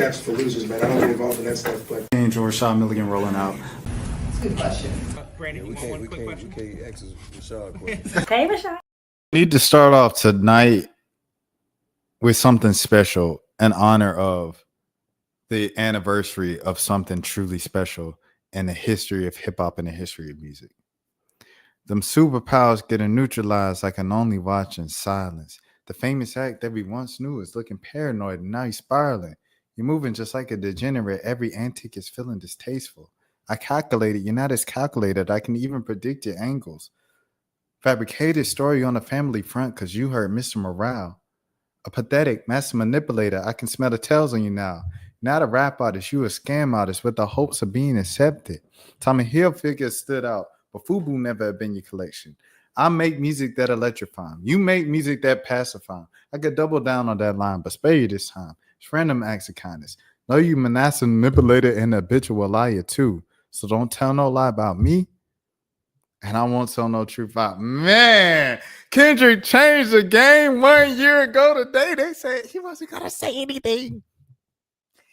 caps for losers, man. I don't get involved in that stuff. But Angel Rashad Milligan rolling out. That's a good question. Brandon, we can't ask Rashad questions. Hey, Rashad. We need to start off tonight with something special in honor of the anniversary of something truly special in the history of hip-hop and the history of music. Them superpowers getting neutralized I can only watch in silence. The famous act that we once knew is looking paranoid and now he's spiraling. You're moving just like a degenerate. Every antic is feeling distasteful. I calculated. You're not as calculated. I can even predict your angles. Fabricated story on the family front because you heard Mr. Morale. A pathetic master manipulator. I can smell the tails on you now. Not a rap artist. You a scam artist with the hopes of being accepted. Tommy Hilfiger stood out, but FUBU never have been your collection. I make music that electrify. You make music that pacify. I could double down on that line, but spare you this time. It's random acts of kindness. Know you master manipulator and habitual liar too. So don't tell no lie about me. And I won't tell no truth about man. Kendrick changed the game 1 year ago today. They said he wasn't gonna say anything.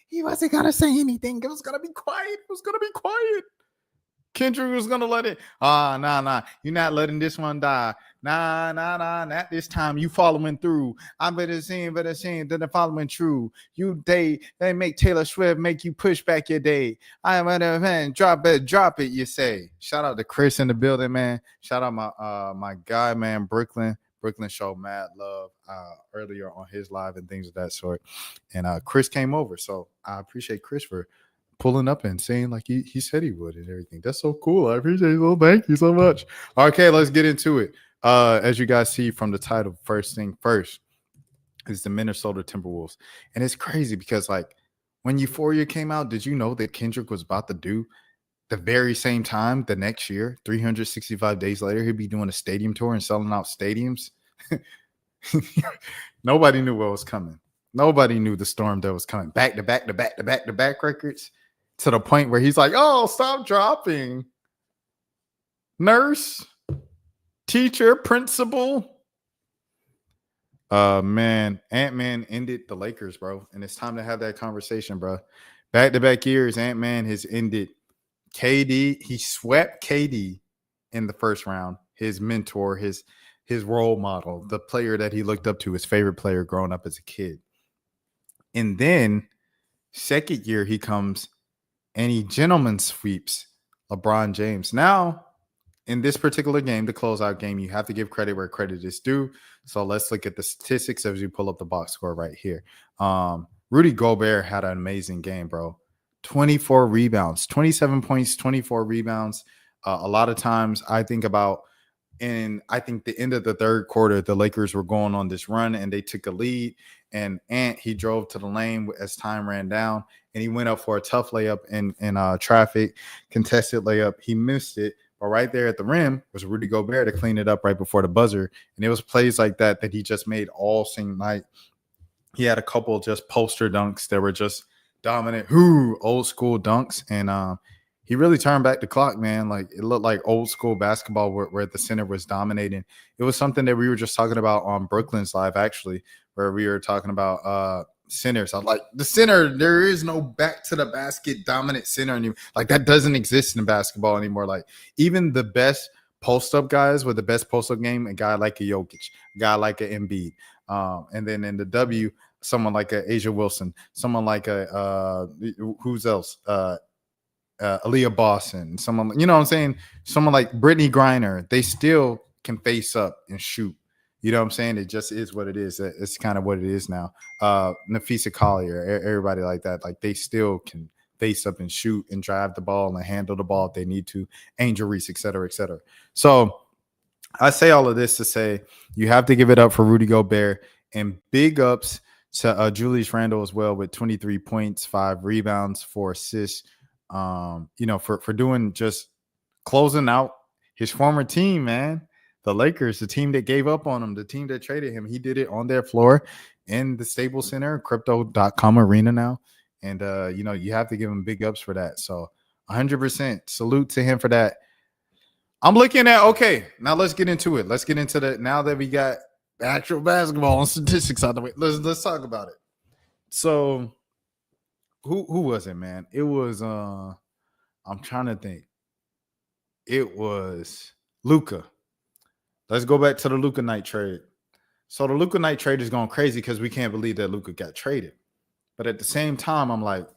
He wasn't gonna say anything. It was gonna be quiet. It was gonna be quiet. Kendrick was gonna let it. Nah. You're not letting this one die. Nah. Not this time. You following through. I better seeing than the following true. They make Taylor Swift make you push back your day. I am a man. Drop it. You say. Shout out to Chris in the building, man. Shout out my guy, man, Brooklyn showed mad love earlier on his live and things of that sort. And Chris came over, so I appreciate Chris for pulling up and saying like he said he would and everything. That's so cool. I appreciate it. Well, thank you so much. Okay, let's get into it. As you guys see from the title, first thing first is the Minnesota Timberwolves. And it's crazy because like when Euphoria came out, did you know that Kendrick was about to do the very same time the next year, 365 days later, he'd be doing a stadium tour and selling out stadiums? Nobody knew what was coming. Nobody knew the storm that was coming. Back to back records to the point where he's like, oh, stop dropping. Nurse, teacher, principal. Man, Ant-Man ended the Lakers, bro. And it's time to have that conversation, bro. Back-to-back years, Ant-Man has ended KD. He swept KD in the first round. His mentor, his role model, the player that he looked up to, his favorite player growing up as a kid. And then second year he comes and he gentleman sweeps LeBron James. Now, in this particular game, the closeout game, you have to give credit where credit is due. So let's look at the statistics as we pull up the box score right here. Rudy Gobert had an amazing game, bro. 24 rebounds, 27 points, 24 rebounds. A lot of times I think about, and I think the end of the third quarter, the Lakers were going on this run and they took a lead. And Ant, he drove to the lane as time ran down and he went up for a tough layup in traffic, contested layup. He missed it. But right there at the rim was Rudy Gobert to clean it up right before the buzzer. And it was plays like that he just made all same night. He had a couple just poster dunks that were just dominant, old school dunks. And he really turned back the clock, man. Like it looked like old school basketball where the center was dominating. It was something that we were just talking about on Brooklyn's live, actually, where we were talking about centers. I'm like, the center, there is no back to the basket dominant center anymore. Like that doesn't exist in basketball anymore. Like even the best post-up guys with the best post-up game, a guy like a Jokic, a guy like an Embiid. And then in the W, someone like a Asia Wilson, someone like a who's else? Aaliyah Boston, someone, you know what I'm saying? Someone like Brittany Griner, they still can face up and shoot. You know what I'm saying? It just is what it is. It's kind of what it is now. Nafisa Collier, everybody like that, like they still can face up and shoot and drive the ball and handle the ball if they need to. Angel Reese, et cetera, et cetera. So I say all of this to say you have to give it up for Rudy Gobert and big ups to Julius Randle as well with 23 points, 5 rebounds, 4 assists. For doing just closing out his former team, man. The Lakers, the team that gave up on him, the team that traded him, he did it on their floor in the Staples Center, crypto.com arena now. And, you have to give him big ups for that. So 100% salute to him for that. I'm looking at, okay, now let's get into it. Let's get into that now that we got actual basketball and statistics out of the way. Let's talk about it. So who was it, man? It was I'm trying to think. It was Luka. Let's go back to the Luka Knight trade. So the Luka Knight trade is going crazy because we can't believe that Luka got traded. But at the same time, I'm like,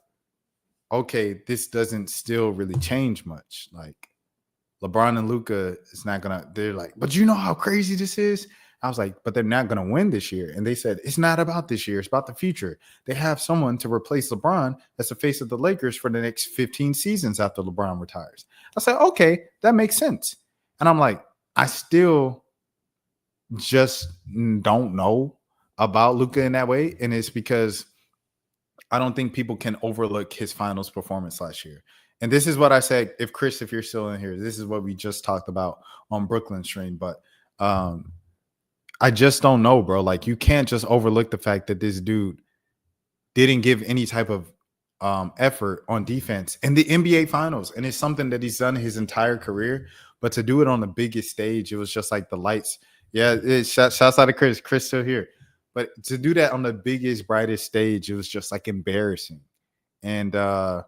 okay, this doesn't still really change much. Like LeBron and Luka is not gonna. They're like, but you know how crazy this is. I was like, but they're not gonna win this year. And they said it's not about this year. It's about the future. They have someone to replace LeBron as the face of the Lakers for the next 15 seasons after LeBron retires. I said, okay, that makes sense. And I'm like, I still just don't know about Luka in that way, and it's because I don't think people can overlook his finals performance last year. And this is what I said. If Chris, if you're still in here, this is what we just talked about on Brooklyn stream. But I just don't know, bro. Like you can't just overlook the fact that this dude didn't give any type of effort on defense in the NBA finals. And it's something that he's done his entire career. But to do it on the biggest stage, it was just like the lights. Yeah, shouts out to Chris. Chris still here. But to do that on the biggest, brightest stage, it was just like embarrassing. And I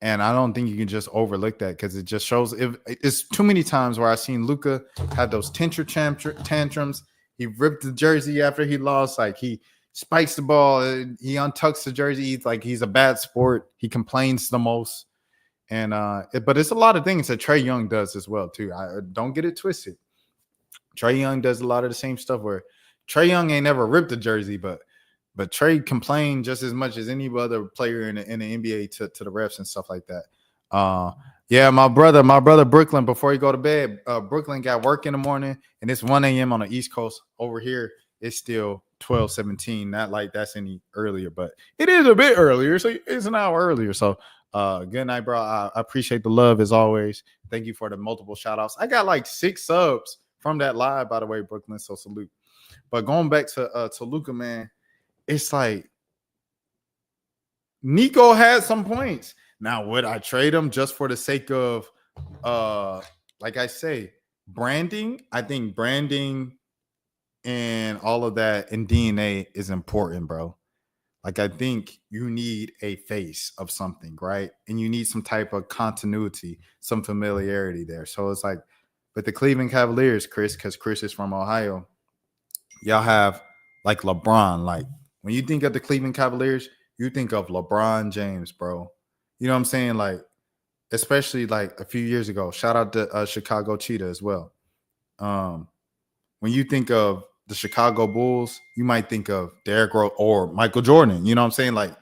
don't think you can just overlook that because it just shows it's too many times where I've seen Luka have those tantrums. He ripped the jersey after he lost. Like he spikes the ball. He untucks the jersey. It's like he's a bad sport. He complains the most. And but it's a lot of things that Trae Young does as well, too. I don't get it twisted. Trae Young does a lot of the same stuff where Trae Young ain't never ripped a jersey, but Trae complained just as much as any other player in the NBA to the refs and stuff like that. Yeah, my brother Brooklyn, before he go to bed, Brooklyn got work in the morning, and it's 1 a.m. on the East Coast. Over here, it's still 12:17. Not like that's any earlier, but it is a bit earlier, so it's an hour earlier. So good night, bro. I appreciate the love as always. Thank you for the multiple shout outs. I got like 6 subs from that live, by the way, Brooklyn. So salute. But going back to Luka, man, it's like Nico had some points. Now, would I trade him just for the sake of, like I say, branding? I think branding and all of that and DNA is important, bro. Like, I think you need a face of something, right? And you need some type of continuity, some familiarity there. So it's like, with the Cleveland Cavaliers, Chris, because Chris is from Ohio, y'all have like LeBron. Like when you think of the Cleveland Cavaliers, you think of LeBron James, bro. You know what I'm saying? Like, especially like a few years ago. Shout out to Chicago Cheetah as well. When you think of the Chicago Bulls, you might think of Derrick Rose or Michael Jordan. You know what I'm saying? Like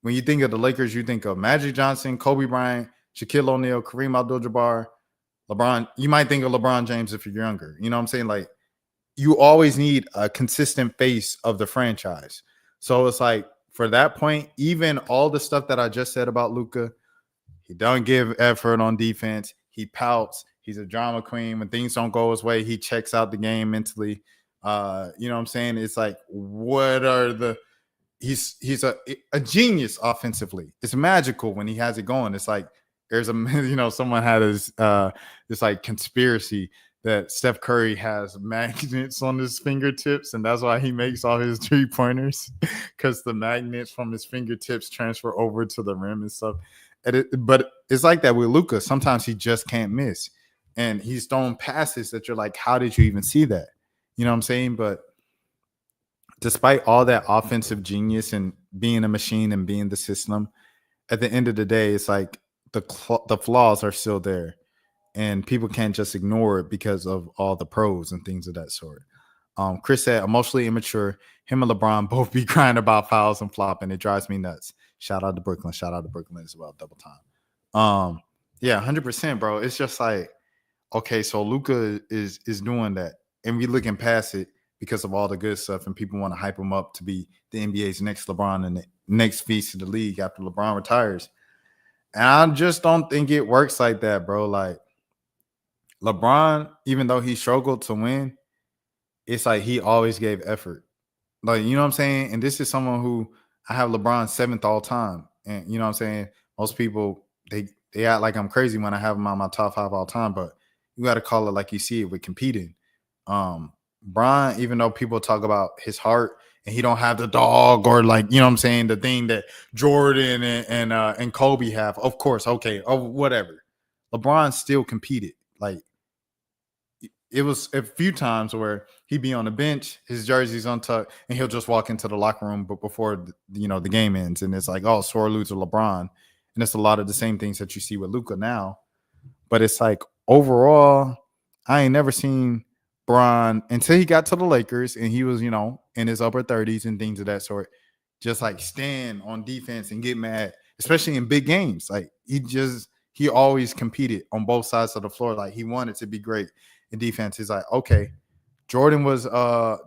when you think of the Lakers, you think of Magic Johnson, Kobe Bryant, Shaquille O'Neal, Kareem Abdul-Jabbar, LeBron. You might think of LeBron James if you're younger. You know what I'm saying? Like you always need a consistent face of the franchise. So it's like for that point, even all the stuff that I just said about Luka, he don't give effort on defense. He pouts. He's a drama queen. When things don't go his way, he checks out the game mentally. You know what I'm saying? It's like, what are the he's a genius offensively. It's magical when he has it going. It's like there's a someone had this like conspiracy that Steph Curry has magnets on his fingertips, and that's why he makes all his 3-pointers because the magnets from his fingertips transfer over to the rim and stuff. But it's like that with Luka. Sometimes he just can't miss, and he's throwing passes that you're like, how did you even see that? You know what I'm saying? But despite all that offensive genius and being a machine and being the system, at the end of the day, it's like the flaws are still there. And people can't just ignore it because of all the pros and things of that sort. Chris said, emotionally immature. Him and LeBron both be crying about fouls and flopping. It drives me nuts. Shout out to Brooklyn. Shout out to Brooklyn as well. Double time. Yeah, 100%, bro. It's just like, okay, so Luka is doing that. And we looking past it because of all the good stuff. And people want to hype him up to be the NBA's next LeBron and the next face of the league after LeBron retires. And I just don't think it works like that, bro. Like, LeBron, even though he struggled to win, it's like he always gave effort. Like, you know what I'm saying? And this is someone who I have LeBron 7th all time. And you know what I'm saying? Most people, they act like I'm crazy when I have him on my top 5 all time, but you got to call it like you see it with competing. Bron, even though people talk about his heart and he don't have the dog or like, you know what I'm saying, the thing that Jordan and Kobe have. Of course, okay, whatever. LeBron still competed. Like it was a few times where he'd be on the bench, his jersey's untucked, and he'll just walk into the locker room but before the game ends, and it's like, oh, sore loser LeBron, and it's a lot of the same things that you see with Luka now. But it's like overall, I ain't never seen Bron until he got to the Lakers and he was, in his upper 30s and things of that sort, just like stand on defense and get mad, especially in big games. Like he always competed on both sides of the floor. Like he wanted to be great in defense. He's like, okay, Jordan was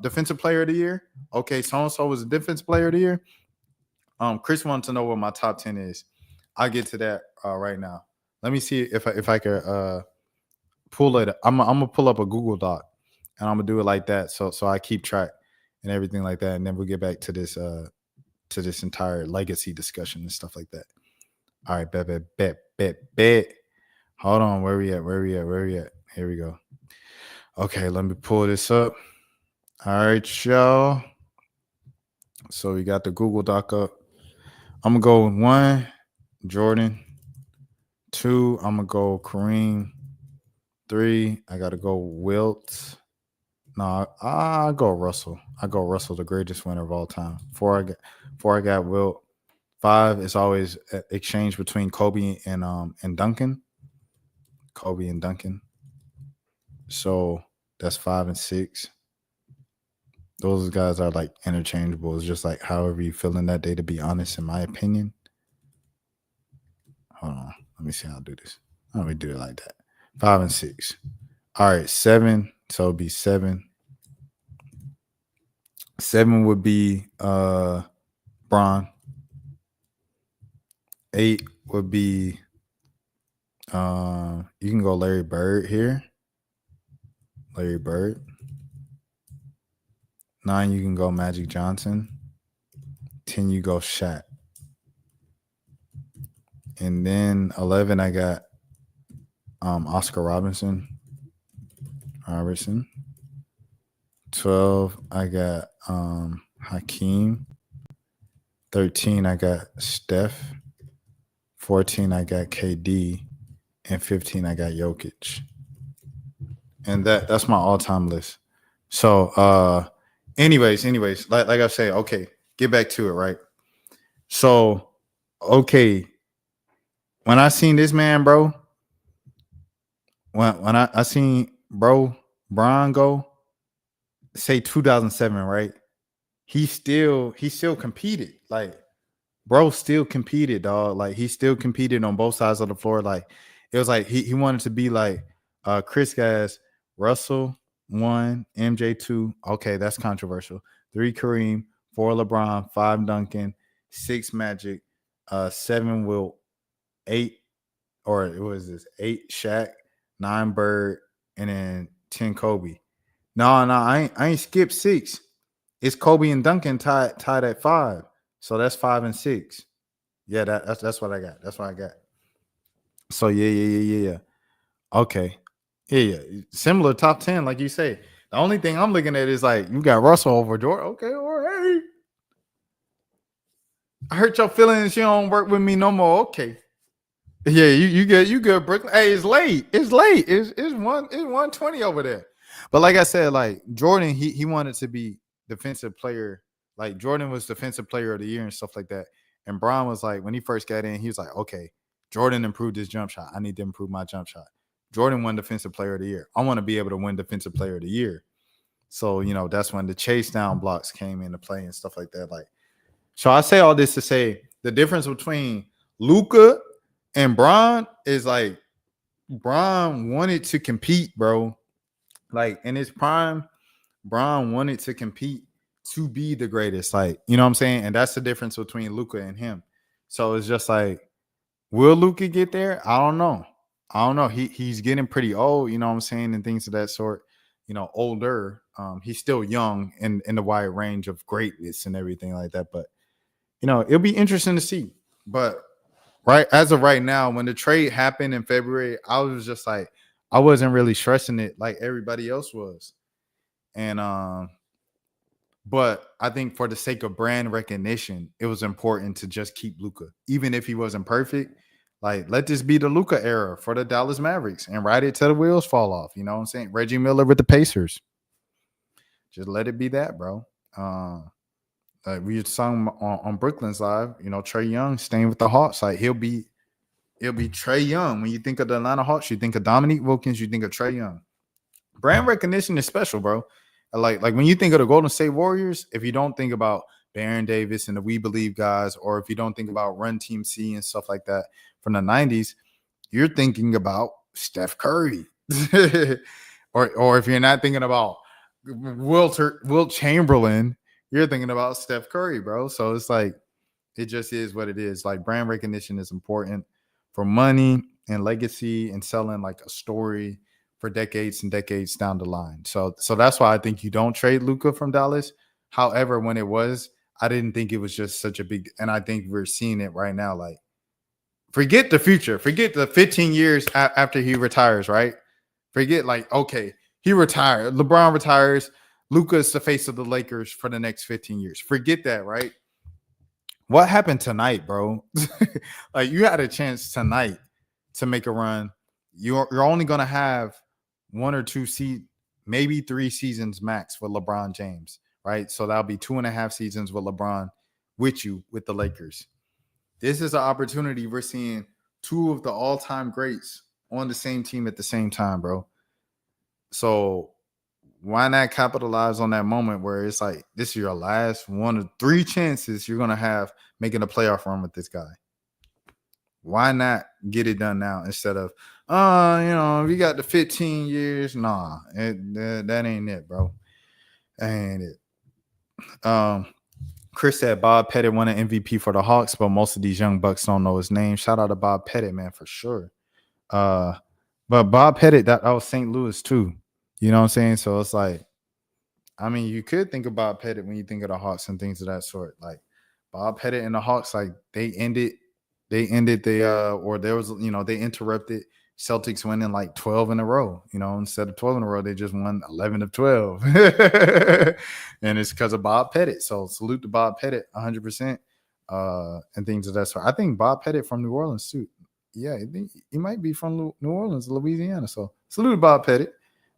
defensive player of the year. Okay, so-and-so was a defensive player of the year. Chris wants to know what my top 10 is. I'll get to that right now. Let me see if I could pull it. I'm gonna pull up a Google Doc and I'm gonna do it like that. So I keep track and everything like that. And then we'll get back to this entire legacy discussion and stuff like that. All right, bet. Hold on, where we at? Here we go. Okay, let me pull this up. All right, y'all. So we got the Google Doc up. I'm gonna go 1, Jordan. 2, I'm gonna go Kareem. 3, I gotta go Wilt. No, I go Russell. I go Russell, the greatest winner of all time. 4, I got Wilt. 5 is always exchange between Kobe and Duncan. Kobe and Duncan. So that's 5 and 6. Those guys are like interchangeable. It's just like however you feel in that day, to be honest, in my opinion. Hold on. Let me see how I do this. Let me do it like that. 5 and 6. All right, 7. So it'd be 7. 7 would be Bron. 8 would be you can go Larry Bird here. Larry Bird. 9, you can go Magic Johnson. 10, you go Shaq. And then 11, I got Oscar Robertson. 12, I got Hakeem. 13, I got Steph. 14, I got KD. And 15, I got Jokic. And that's my all-time list. So, anyways, like I say, okay, get back to it, right? So, okay, when I seen this man, bro, when I seen Bron go, say 2007, right? He still competed. Like, bro still competed, dog. Like, he still competed on both sides of the floor. Like, it was like he wanted to be like Chris Gass, Russell 1, MJ 2. Okay, that's controversial. 3 Kareem, 4 LeBron, 5 Duncan, 6 Magic, 7 Wilt, 8 or it was this 8 Shaq, 9 Bird, and then 10 Kobe. No, I ain't skipped 6. It's Kobe and Duncan tied at 5. So that's 5 and 6. Yeah, that's what I got. That's what I got. So yeah. Okay. Yeah. Similar top 10, like you say. The only thing I'm looking at is like you got Russell over Jordan. Okay, all right. I hurt your feelings. You don't work with me no more. Okay. Yeah, you good, Brooklyn. Hey, it's late. It's 120 over there. But like I said, like Jordan, he wanted to be defensive player. Like Jordan was defensive player of the year and stuff like that. And Bron was like, when he first got in, he was like, okay, Jordan improved his jump shot. I need to improve my jump shot. Jordan won defensive player of the year. I want to be able to win defensive player of the year. So, that's when the chase down blocks came into play and stuff like that. Like, so I say all this to say the difference between Luka and Bron is like Bron wanted to compete, bro. Like in his prime, Bron wanted to compete to be the greatest. Like, you know what I'm saying? And that's the difference between Luka and him. So it's just like, will Luka get there? I don't know. He's getting pretty old, you know what I'm saying, and things of that sort. Older. He's still young in the wide range of greatness and everything like that. But it'll be interesting to see. But right as of right now, when the trade happened in February, I was just like, I wasn't really stressing it like everybody else was. And But I think for the sake of brand recognition, it was important to just keep Luka, even if he wasn't perfect. Like, let this be the Luka era for the Dallas Mavericks and ride it till the wheels fall off. You know what I'm saying? Reggie Miller with the Pacers. Just let it be that, bro. Like we sung on Brooklyn's Live, you know, Trae Young staying with the Hawks. Like it'll be Trae Young. When you think of the Atlanta Hawks, you think of Dominique Wilkins, you think of Trae Young. Brand recognition is special, bro. Like when you think of the Golden State Warriors, if you don't think about Baron Davis and the We Believe guys, or if you don't think about Run Team C and stuff like that from the 90s, you're thinking about Steph Curry. or if you're not thinking about Wilt Chamberlain, you're thinking about Steph Curry, bro. So it's like, it just is what it is. Like brand recognition is important for money and legacy and selling like a story for decades and decades down the line. So that's why I think you don't trade Luka from Dallas. However, when it was, I didn't think it was just such a big, and I think we're seeing it right now. Like, forget the future, forget the 15 years after he retires, right? Forget like, okay, he retired, LeBron retires, Luka is the face of the Lakers for the next 15 years. Forget that, right? What happened tonight, bro? Like you had a chance tonight to make a run. You're only gonna have 1 or 2 maybe 3 seasons max with LeBron James, right? So that'll be 2.5 seasons with LeBron with you with the Lakers. This is an opportunity. We're seeing 2 of the all-time greats on the same team at the same time, bro. So why not capitalize on that moment where it's like this is your last 1 of 3 chances you're gonna have making a playoff run with this guy? Why not get it done now instead of, if you got the 15 years, nah, that ain't it, bro. That ain't it. Chris said Bob Pettit won an MVP for the Hawks, but most of these young bucks don't know his name. Shout out to Bob Pettit, man, for sure. But Bob Pettit, that was St. Louis too. You know what I'm saying? So it's like, I mean, you could think about Pettit when you think of the Hawks and things of that sort. Like Bob Pettit and the Hawks, like they ended they interrupted Celtics winning like 12 in a row. Instead of 12 in a row, they just won 11 of 12. And it's because of Bob Pettit. So salute to Bob Pettit 100%. And things of that sort. I think Bob Pettit from New Orleans too. Yeah, he might be from New Orleans, Louisiana. So salute to Bob Pettit.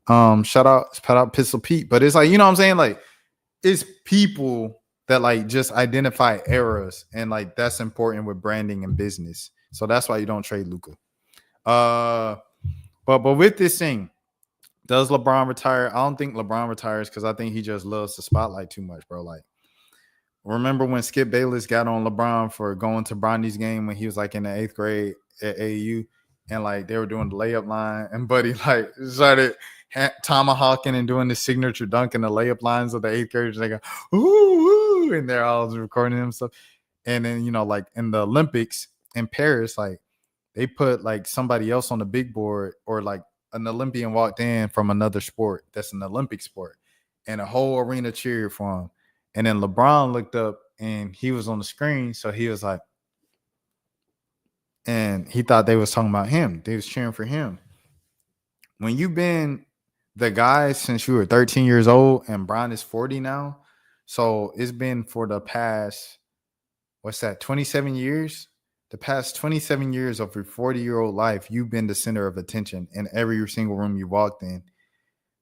Shout out Pistol Pete. But it's like, you know what I'm saying? Like, it's people that like just identify eras, and like that's important with branding and business. So that's why you don't trade Luka. But with this thing, does LeBron retire? I don't think LeBron retires because I think he just loves the spotlight too much, bro. Like, remember when Skip Bayless got on LeBron for going to Bronny's game when he was like in the 8th grade at AAU, and like they were doing the layup line, and Buddy like started tomahawking and doing the signature dunk in the layup lines of the 8th graders. They go, ooh, and they're all recording him stuff. And then, like in the Olympics in Paris, like they put like somebody else on the big board, or like an Olympian walked in from another sport that's an Olympic sport, and a whole arena cheered for him. And then LeBron looked up and he was on the screen. So he was like, and he thought they was talking about him. They was cheering for him. When you've been the guy since you were 13 years old, and Bron is 40 now. So it's been for the past, 27 years? The past 27 years of your 40-year-old life, you've been the center of attention in every single room you walked in.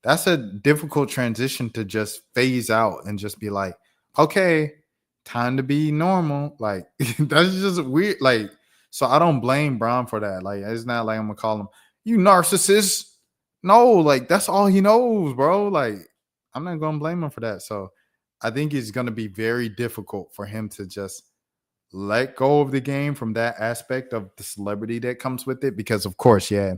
That's a difficult transition to just phase out and just be like, okay, time to be normal. Like, that's just weird. Like, so I don't blame Bron for that. Like, it's not like I'm going to call him, you narcissist. No, like, that's all he knows, bro. Like, I'm not going to blame him for that. So I think it's going to be very difficult for him to just let go of the game from that aspect of the celebrity that comes with it. Because, of course, yeah,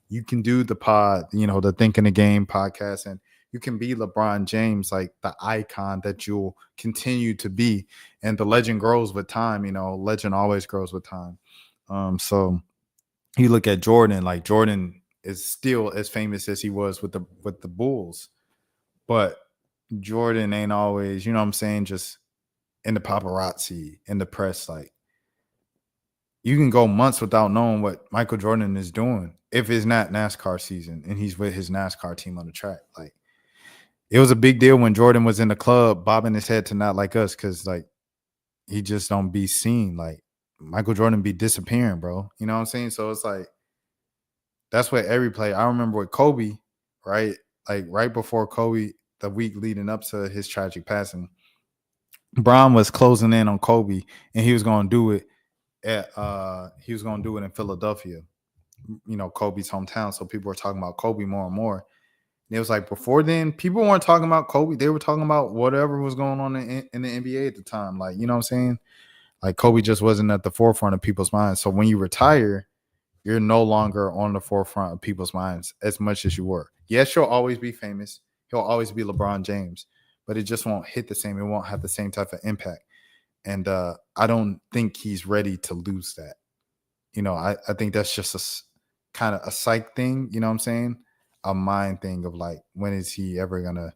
you can do the pod, the Think in the Game podcast, and you can be LeBron James, like the icon that you'll continue to be. And the legend grows with time. Legend always grows with time. So you look at Jordan, like Jordan is still as famous as he was with the Bulls, but Jordan ain't always, you know what I'm saying, just in the paparazzi, in the press. Like, you can go months without knowing what Michael Jordan is doing if it's not NASCAR season and he's with his NASCAR team on the track. Like, it was a big deal when Jordan was in the club bobbing his head to not like us because like he just don't be seen. Like Michael Jordan be disappearing, bro. You know what I'm saying? So it's like that's what every player. I remember with Kobe, right? Like right before Kobe, the week leading up to his tragic passing, Bron was closing in on Kobe, and he was going to do it in Philadelphia, you know, Kobe's hometown. So people were talking about Kobe more and more. And it was like before then, people weren't talking about Kobe. They were talking about whatever was going on in the NBA at the time. Like, you know what I'm saying? Like Kobe just wasn't at the forefront of people's minds. So when you retire, you're no longer on the forefront of people's minds as much as you were. Yes, you'll always be famous. He'll always be LeBron James, but it just won't hit the same. It won't have the same type of impact. And I don't think he's ready to lose that. You know, I think that's just a kind of a psych thing. You know what I'm saying? A mind thing of like, when is he ever going to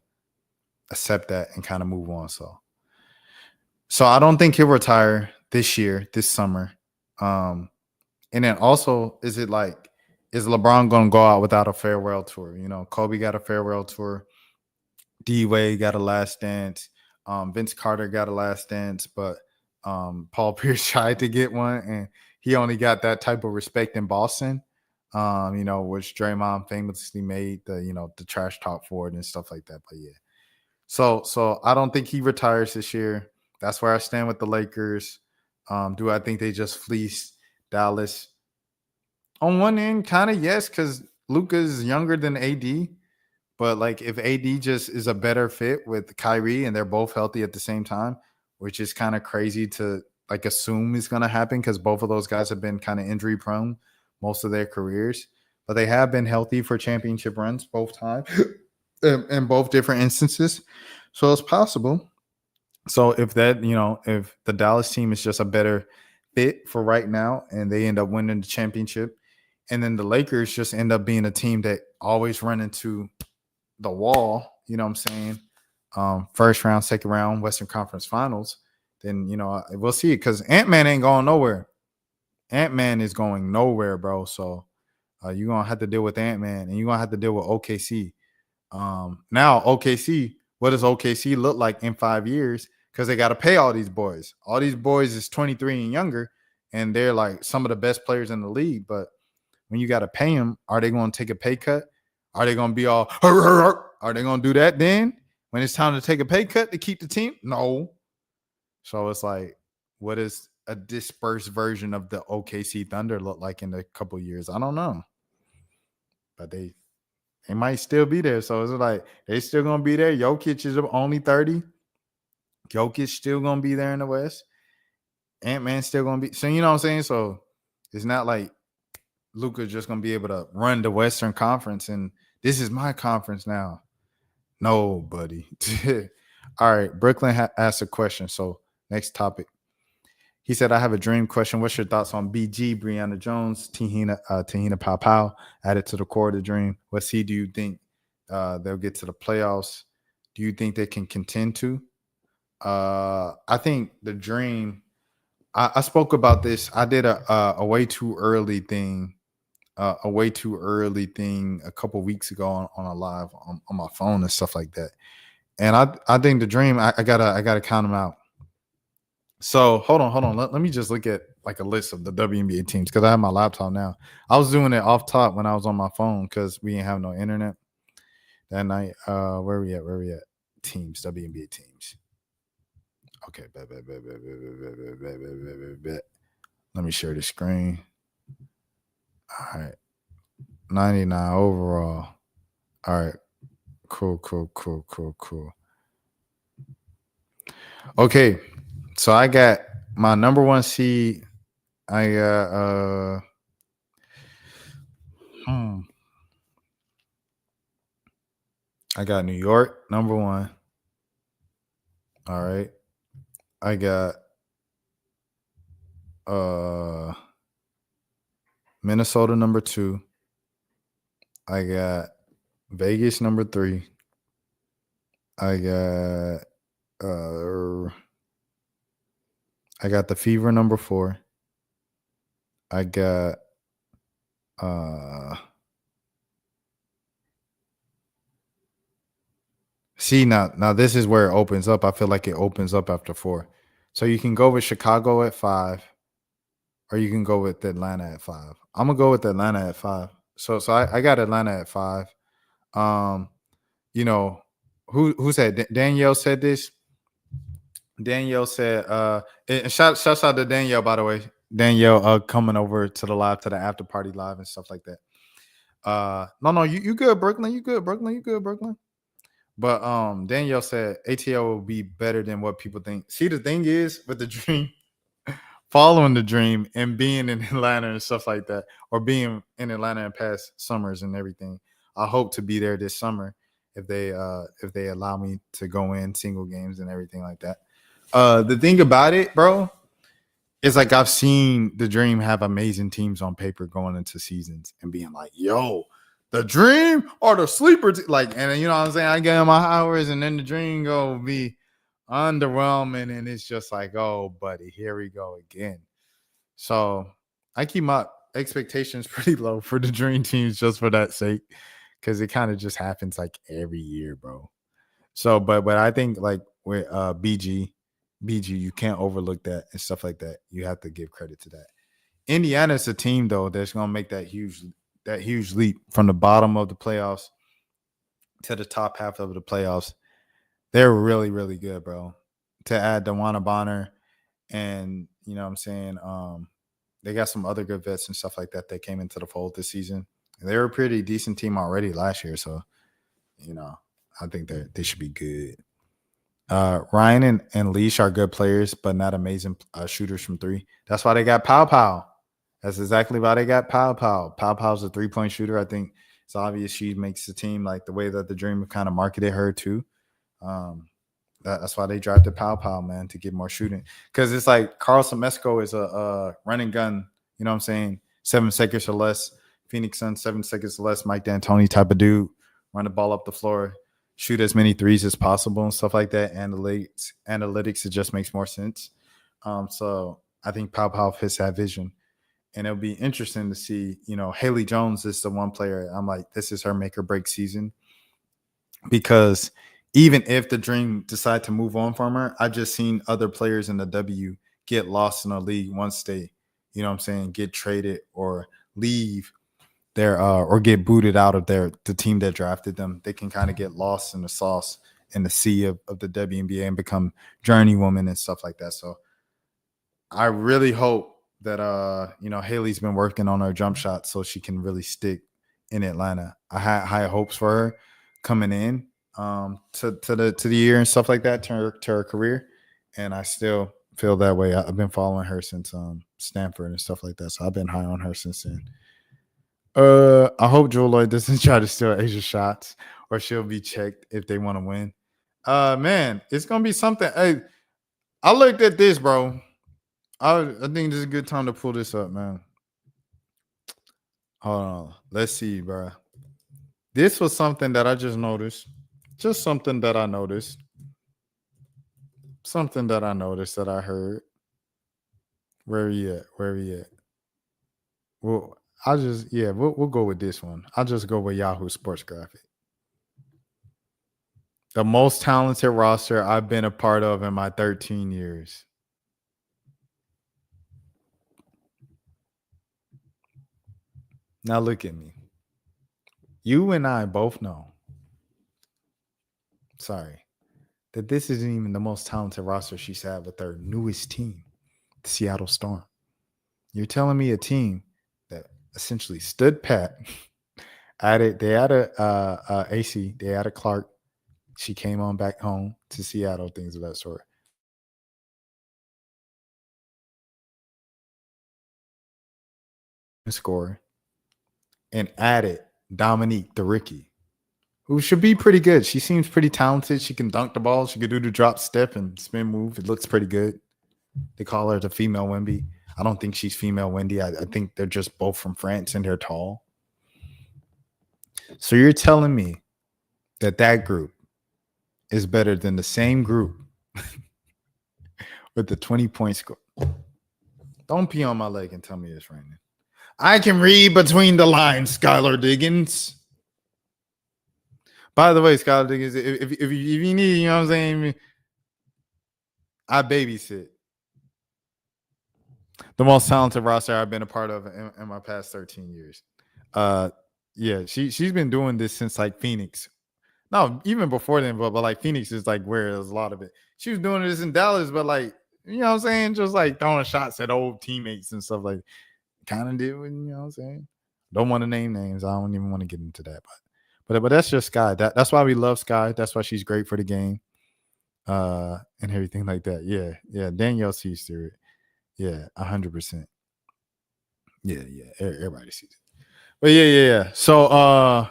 accept that and kind of move on? So I don't think he'll retire this year, this summer. And then also, is LeBron going to go out without a farewell tour? You know, Kobe got a farewell tour. D Wade got a last dance. Vince Carter got a last dance, but Paul Pierce tried to get one, and he only got that type of respect in Boston. You know, which Draymond famously made the trash talk for it and stuff like that. But yeah, so I don't think he retires this year. That's where I stand with the Lakers. Do I think they just fleeced Dallas? On one end, kind of yes, because Luka is younger than AD. But like, if AD just is a better fit with Kyrie and they're both healthy at the same time, which is kind of crazy to like assume is going to happen because both of those guys have been kind of injury prone most of their careers, but they have been healthy for championship runs both times in both different instances. So it's possible. So if if the Dallas team is just a better fit for right now and they end up winning the championship, and then the Lakers just end up being a team that always run into the wall, you know what I'm saying? First round, second round, Western Conference Finals, then we'll see it because Ant-Man ain't going nowhere. Ant-Man is going nowhere, bro. So you're gonna have to deal with Ant-Man and you're gonna have to deal with OKC. Now OKC, what does OKC look like in 5 years? Because they got to pay all these boys. All these boys is 23 and younger, and they're like some of the best players in the league. But when you got to pay them, are they going to take a pay cut? Are they going to be all, are they going to do that then when it's time to take a pay cut to keep the team? No. So it's like, what does a dispersed version of the OKC Thunder look like in a couple years? I don't know. But they might still be there. So it's like, they still going to be there. Jokic is only 30. Jokic still going to be there in the West. Ant-Man still going to be. So, you know what I'm saying? So it's not like Luka's just going to be able to run the Western Conference and this is my conference now. No, buddy. All right. Brooklyn asked a question. So next topic. He said, I have a dream question. What's your thoughts on BG, Breonna Jones, Tahina Pow Pow added to the core of the dream? What seed do you think they'll get to the playoffs? Do you think they can contend to? I think the dream, I spoke about this. I did a way too early thing. A way too early thing a couple weeks ago on a live on my phone and stuff like that. And I think the dream, I gotta count them out. So hold on. Let me just look at like a list of the WNBA teams because I have my laptop now. I was doing it off top when I was on my phone because we didn't have no internet that night. Where we at? Teams, WNBA teams. Okay, bet. Let me share the screen. All right. 99 overall. All right. Cool. Okay. So I got my number one seed. I got I got New York, number one. All right. I got Minnesota, number two. I got Vegas, number three. I got the Fever, number four. I got See, now this is where it opens up. I feel like it opens up after 4. So you can go with Chicago at 5, or you can go with Atlanta at 5. I'm gonna go with Atlanta at 5. So I got Atlanta at 5. Um, you know, who said Danielle said this? Danielle said, and shouts out to Danielle, by the way. Danielle coming over to the live, to the after party live and stuff like that. No, you good, Brooklyn. You good, Brooklyn. You good, Brooklyn. But Danielle said ATL will be better than what people think. See, the thing is with the dream, following the dream and being in Atlanta and stuff like that, or being in Atlanta in past summers and everything. I hope to be there this summer if they allow me to go in single games and everything like that. The thing about it, bro, is like I've seen the Dream have amazing teams on paper going into seasons and being like, yo, the Dream or the sleeper like, and you know what I'm saying? I get in my hours and then the Dream go be underwhelming, and it's just like, oh, buddy, here we go again. So I keep my expectations pretty low for the Dream teams just for that sake, because it kind of just happens like every year, bro. So, but I think like with BG, you can't overlook that and stuff like that. You have to give credit to that. Indiana's a team though that's gonna make that huge leap from the bottom of the playoffs to the top half of the playoffs. They're really, really good, bro. To add DeWanna Bonner and you know what I'm saying, they got some other good vets and stuff like that that came into the fold this season. And they were a pretty decent team already last year, so you know, I think they should be good. Ryan and Leash are good players, but not amazing shooters from 3. That's why they got Pow Pow. That's exactly why they got Pow Pow. Pow Pow's a 3-point shooter. I think it's obvious she makes the team, like the way that the Dream kind of marketed her too. That's why they drafted Pow Pow, man, to get more shooting. Because it's like Carl Semesco is a running gun, you know what I'm saying? 7 seconds or less. Phoenix Suns, 7 seconds or less. Mike D'Antoni type of dude. Run the ball up the floor, shoot as many threes as possible and stuff like that. Analytics, it just makes more sense. So I think Pow Pow fits that vision. And it'll be interesting to see, you know, Haley Jones is the one player I'm like, this is her make or break season. Because even if the Dream decide to move on from her, I've just seen other players in the W get lost in the league once they, you know what I'm saying, get traded or leave their or get booted out of the team that drafted them. They can kind of get lost in the sauce in the sea of the WNBA and become journeywomen and stuff like that. So I really hope that you know, Haley's been working on her jump shot so she can really stick in Atlanta. I had high hopes for her coming in to the year and stuff like that, to her career, and I still feel that way. I've been following her since Stanford and stuff like that, so I've been high on her since then. I hope Joe Lloyd doesn't try to steal Asia shots, or she'll be checked if they want to win. Man, it's gonna be something. Hey, I looked at this, bro. I think this is a good time to pull this up, man. Hold on, let's see, bro. This was something that I just noticed. Just something that I noticed. Something that I noticed that I heard. Where are you at? Where are you at? Well, we'll go with this one. I'll just go with Yahoo Sports Graphic. The most talented roster I've been a part of in my 13 years. Now look at me. You and I both know. Sorry. That this isn't even the most talented roster she's had with her newest team, the Seattle Storm. You're telling me a team that essentially stood pat. They added AC, they added Clark. She came on back home to Seattle, things of that sort. Score and added Dominique the Ricky, who should be pretty good. She seems pretty talented. She can dunk the ball. She can do the drop step and spin move. It looks pretty good. They call her the female Wemby. I don't think she's female Wendy. I think they're just both from France and they're tall. So you're telling me that group is better than the same group with the 20-point score? Don't pee on my leg and tell me this right now. I can read between the lines, Skylar Diggins. By the way, Scott, if you need, you know what I'm saying, I babysit the most talented roster I've been a part of in my past 13 years. Yeah, she's been doing this since like Phoenix. No, even before then, but like Phoenix is like where there's a lot of it. She was doing this in Dallas, but like, you know what I'm saying? Just like throwing shots at old teammates and stuff like kind of did, you know what I'm saying? Don't want to name names. I don't even want to get into that. But that's just Sky. That's why we love Sky. That's why she's great for the game. And everything like that. Yeah. Danielle sees through it. Yeah, 100%. Yeah. Everybody sees it. But yeah. So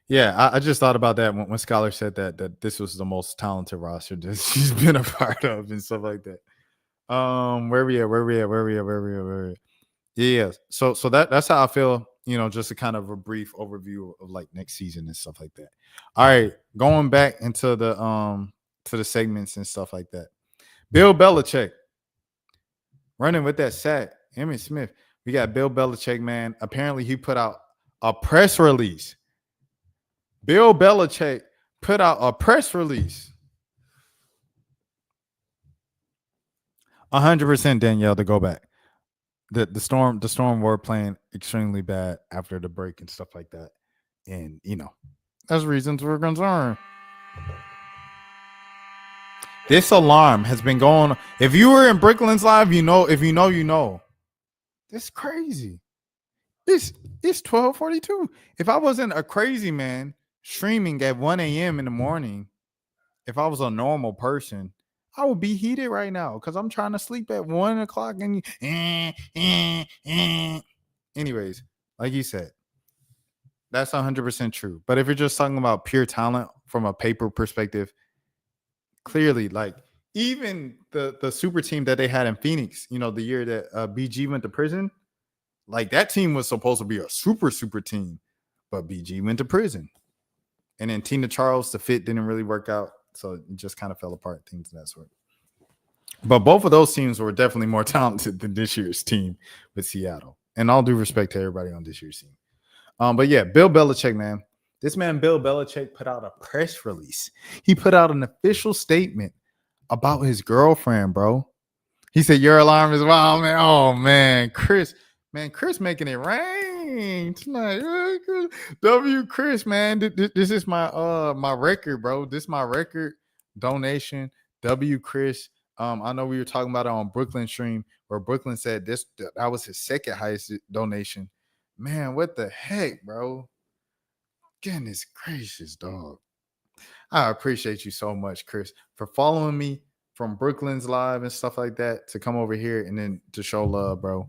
yeah, I just thought about that when Scholar said that this was the most talented roster that she's been a part of and stuff like that. Where we at? Yeah. So that's how I feel, you know, just a kind of a brief overview of like next season and stuff like that. All right, going back into the to the segments and stuff like that. Bill Belichick running with that sack. Emmitt Smith. We got Bill Belichick, man. Apparently he put out a press release. Bill Belichick put out a press release. 100% Danielle to go back. The storm were playing extremely bad after the break and stuff like that. And you know, that's reasons we're concerned. This alarm has been going. If you were in Brickland's live, you know. If you know, you know. This crazy. It's 12:42. If I wasn't a crazy man streaming at 1 a.m. in the morning, if I was a normal person, I would be heated right now because I'm trying to sleep at 1 o'clock. And anyways, like you said, that's 100% true. But if you're just talking about pure talent from a paper perspective, clearly, like even the super team that they had in Phoenix, you know, the year that BG went to prison, like that team was supposed to be a super team, but BG went to prison. And then Tina Charles, the fit didn't really work out. So it just kind of fell apart, things of that sort. But both of those teams were definitely more talented than this year's team with Seattle. And all due respect to everybody on this year's team. But yeah, Bill Belichick, man. This man, Bill Belichick, put out a press release. He put out an official statement about his girlfriend, bro. He said, your alarm is wild, man. Oh, man. Chris making it rain tonight. W. Chris, man. This is my record, bro. This is my record donation. W. Chris. I know we were talking about it on Brooklyn stream where Brooklyn said that was his second highest donation. Man, what the heck, bro? Goodness gracious, dog. I appreciate you so much, Chris, for following me from Brooklyn's live and stuff like that to come over here and then to show love, bro.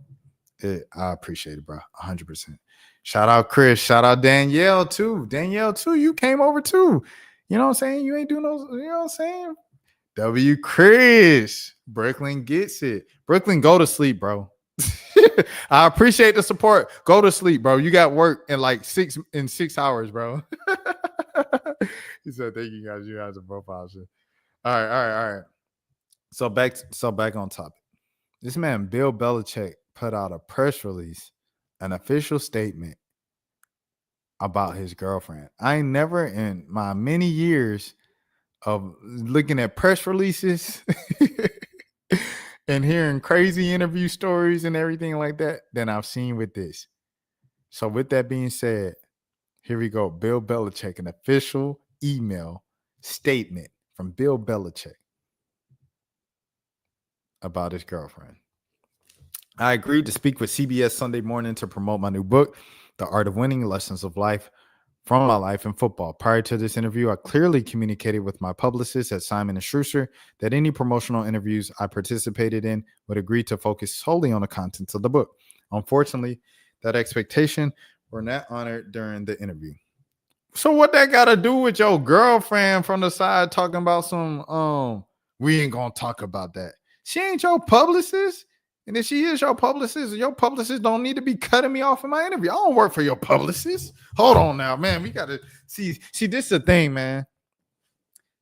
I appreciate it, bro. 100%. Shout out Chris. Shout out Danielle, too. You came over, too. You know what I'm saying? You ain't doing those, you know what I'm saying? W. Chris. Brooklyn gets it. Brooklyn, go to sleep, bro. I appreciate the support. Go to sleep, bro. You got work in like 6 hours, bro. He said, thank you guys. You guys are both awesome. All right. So back on topic. This man, Bill Belichick, put out a press release, an official statement about his girlfriend. I ain't never in my many years of looking at press releases and hearing crazy interview stories and everything like that than I've seen with this. So with that being said, here we go. Bill Belichick, an official email statement from Bill Belichick about his girlfriend. I agreed to speak with CBS Sunday Morning to promote my new book, The Art of Winning: Lessons of Life from My Life in Football. Prior to this interview, I clearly communicated with my publicist at Simon & Schuster that any promotional interviews I participated in would agree to focus solely on the contents of the book. Unfortunately, that expectation were not honored during the interview. So what that got to do with your girlfriend from the side talking about some, we ain't going to talk about that. She ain't your publicist. And if she is your publicist don't need to be cutting me off in my interview. I don't work for your publicist. Hold on now, man. We got to see, this is the thing, man.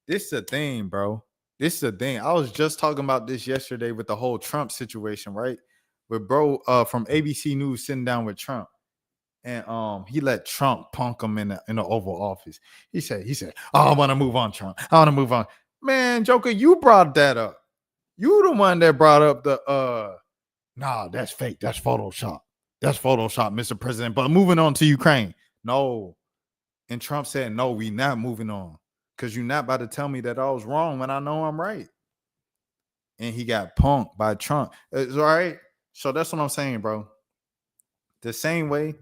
This is the thing, bro. This is the thing. I was just talking about this yesterday with the whole Trump situation, right? With bro from ABC News sitting down with Trump. and he let Trump punk him in the Oval Office. He said, "Oh, I want to move on, Trump. I want to move on." Man, Joker, you brought that up. You the one that brought up the nah, that's fake. That's Photoshop. That's Photoshop, Mr. President. But moving on to Ukraine. No. And Trump said, no, we not moving on. Because you're not about to tell me that I was wrong when I know I'm right. And he got punked by Trump. It's all right. So that's what I'm saying, bro. The same way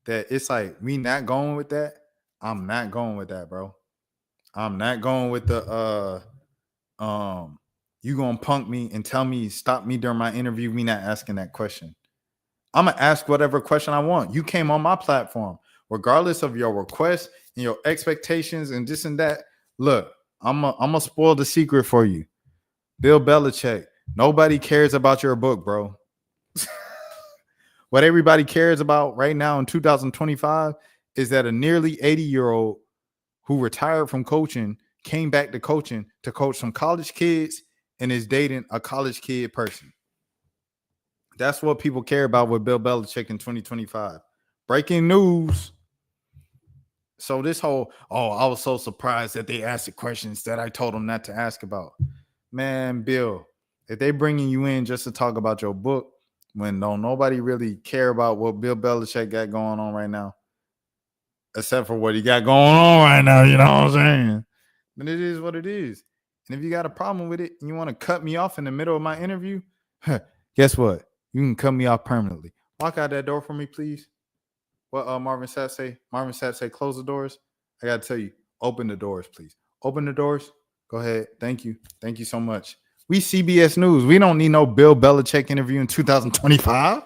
that it's like we not going with that, I'm not going with that, bro. I'm not going with the you gonna punk me and tell me stop me during my interview. Me not asking that question. I'm gonna ask whatever question I want. You came on my platform, regardless of your requests and your expectations and this and that. Look, I'm gonna spoil the secret for you. Bill Belichick. Nobody cares about your book, bro. What everybody cares about right now in 2025 is that a nearly 80-year-old who retired from coaching came back to coaching to coach some college kids and is dating a college kid person. That's what people care about with Bill Belichick in 2025. Breaking news. So this whole, I was so surprised that they asked the questions that I told them not to ask about. Man, Bill, if they bringing you in just to talk about your book, when nobody really care about what Bill Belichick got going on right now, except for what he got going on right now, you know what I'm saying? But it is what it is. And if you got a problem with it and you want to cut me off in the middle of my interview, guess what? You can cut me off permanently. Walk out that door for me, please. What Marvin Sapp say? Marvin Sapp say, close the doors. I got to tell you, open the doors, please. Open the doors. Go ahead. Thank you. Thank you so much. We CBS News. We don't need no Bill Belichick interview in 2025.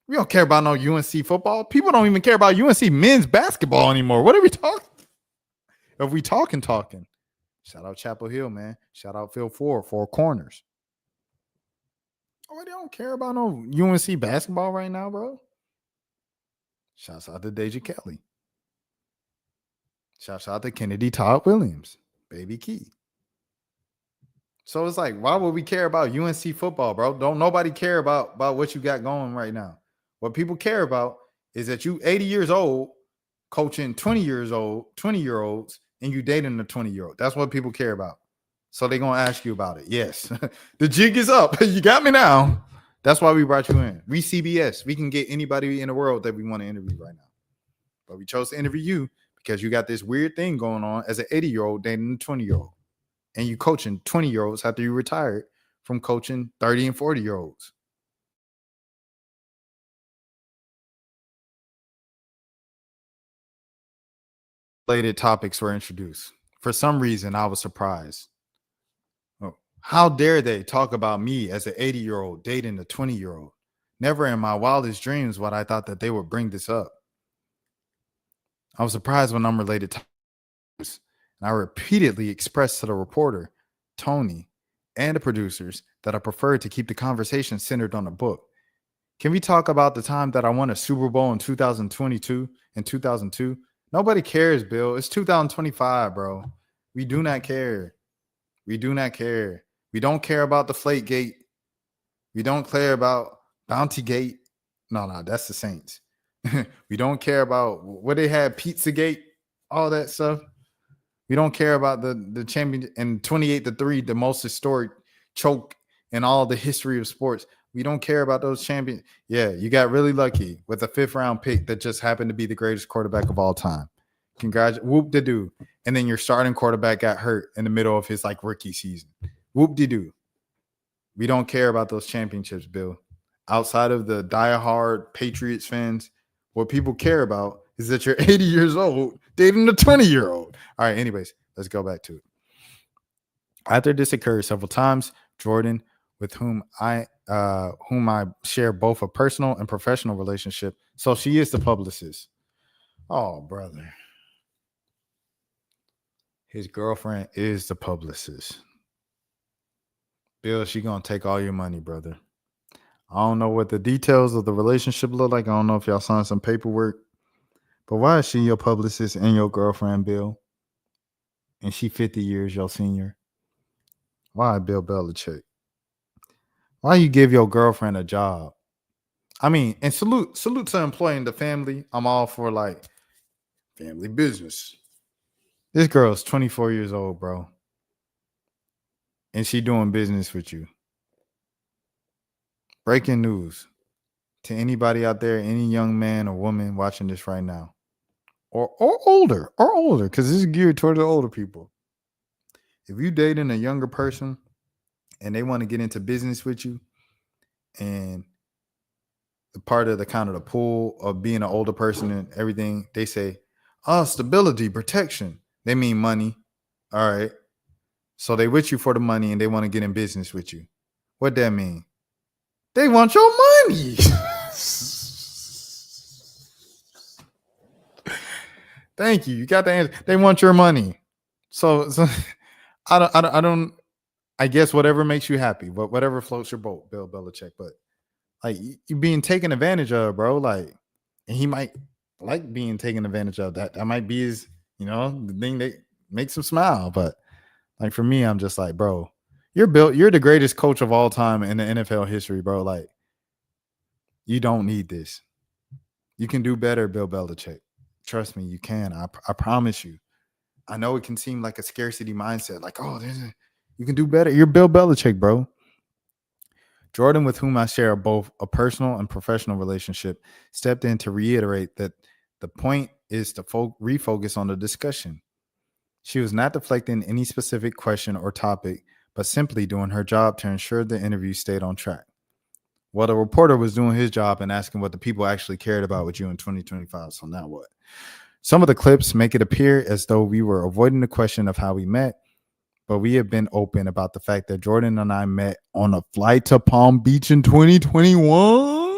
We don't care about no UNC football. People don't even care about UNC men's basketball anymore. What are we talking? If we talking. Shout out Chapel Hill, man. Shout out Phil Ford, Four Corners. Oh, they don't care about no UNC basketball right now, bro. Shouts out to Deja Kelly. Shouts out to Kennedy Todd Williams, Baby Key. So it's like, why would we care about UNC football, bro? Don't nobody care about what you got going right now. What people care about is that you 80 years old coaching 20-year-olds, and you dating a 20-year-old. That's what people care about. So they're going to ask you about it. Yes. The jig is up. You got me now. That's why we brought you in. We CBS. We can get anybody in the world that we want to interview right now. But we chose to interview you because you got this weird thing going on as an 80-year-old dating a 20-year-old. And you coaching 20-year-olds after you retired from coaching 30 and 40-year-olds. Related topics were introduced. For some reason, I was surprised. How dare they talk about me as an 80-year-old dating a 20-year-old? Never in my wildest dreams would I thought that they would bring this up. I was surprised when unrelated topics, and I repeatedly expressed to the reporter, Tony, and the producers that I preferred to keep the conversation centered on the book. Can we talk about the time that I won a Super Bowl in 2022 and 2002? Nobody cares, Bill. It's 2025, bro. We do not care. We do not care. We don't care about the Flake Gate. We don't care about Bounty Gate. No, that's the Saints. We don't care about what they had, Pizzagate, all that stuff. We don't care about the champion and 28-3, the most historic choke in all the history of sports. We don't care about those champions. Yeah, you got really lucky with a 5th-round pick that just happened to be the greatest quarterback of all time. Congratulations. Whoop-de-doo. And then your starting quarterback got hurt in the middle of his rookie season. Whoop-de-doo. We don't care about those championships, Bill. Outside of the diehard Patriots fans, what people care about is that you're 80 years old dating a 20-year-old. All right, anyways, let's go back to it. After this occurred several times, Jordan, with whom I share both a personal and professional relationship, so she is the publicist. Oh, brother. His girlfriend is the publicist. Bill, she gonna take all your money, brother. I don't know what the details of the relationship look like. I don't know if y'all signed some paperwork. But why is she your publicist and your girlfriend, Bill? And she 50 years your senior? Why, Bill Belichick? Why you give your girlfriend a job? I mean, and salute to employing the family. I'm all for like family business. This girl's 24 years old, bro. And she doing business with you. Breaking news to anybody out there, any young man or woman watching this right now. Or older, because this is geared toward the older people. If you dating a younger person and they want to get into business with you, and the part of the kind of the pool of being an older person and everything, they say, oh, stability, protection. They mean money. All right. So they with you for the money and they want to get in business with you. What that mean? They want your money. Thank you. You got the answer. They want your money. So I don't. I guess whatever makes you happy, but whatever floats your boat, Bill Belichick. But like you being taken advantage of, bro. Like, and he might like being taken advantage of. That might be his, the thing that makes him smile. But like for me, I'm just like, bro, you're the greatest coach of all time in the NFL history, bro. Like, you don't need this. You can do better, Bill Belichick. Trust me, you can. I promise you. I know it can seem like a scarcity mindset, like, oh, you can do better. You're Bill Belichick, bro. Jordan, with whom I share both a personal and professional relationship, stepped in to reiterate that the point is to refocus on the discussion. She was not deflecting any specific question or topic, but simply doing her job to ensure the interview stayed on track. Well, the reporter was doing his job and asking what the people actually cared about with you in 2025. So now what? Some of the clips make it appear as though we were avoiding the question of how we met, but we have been open about the fact that Jordan and I met on a flight to Palm Beach in 2021.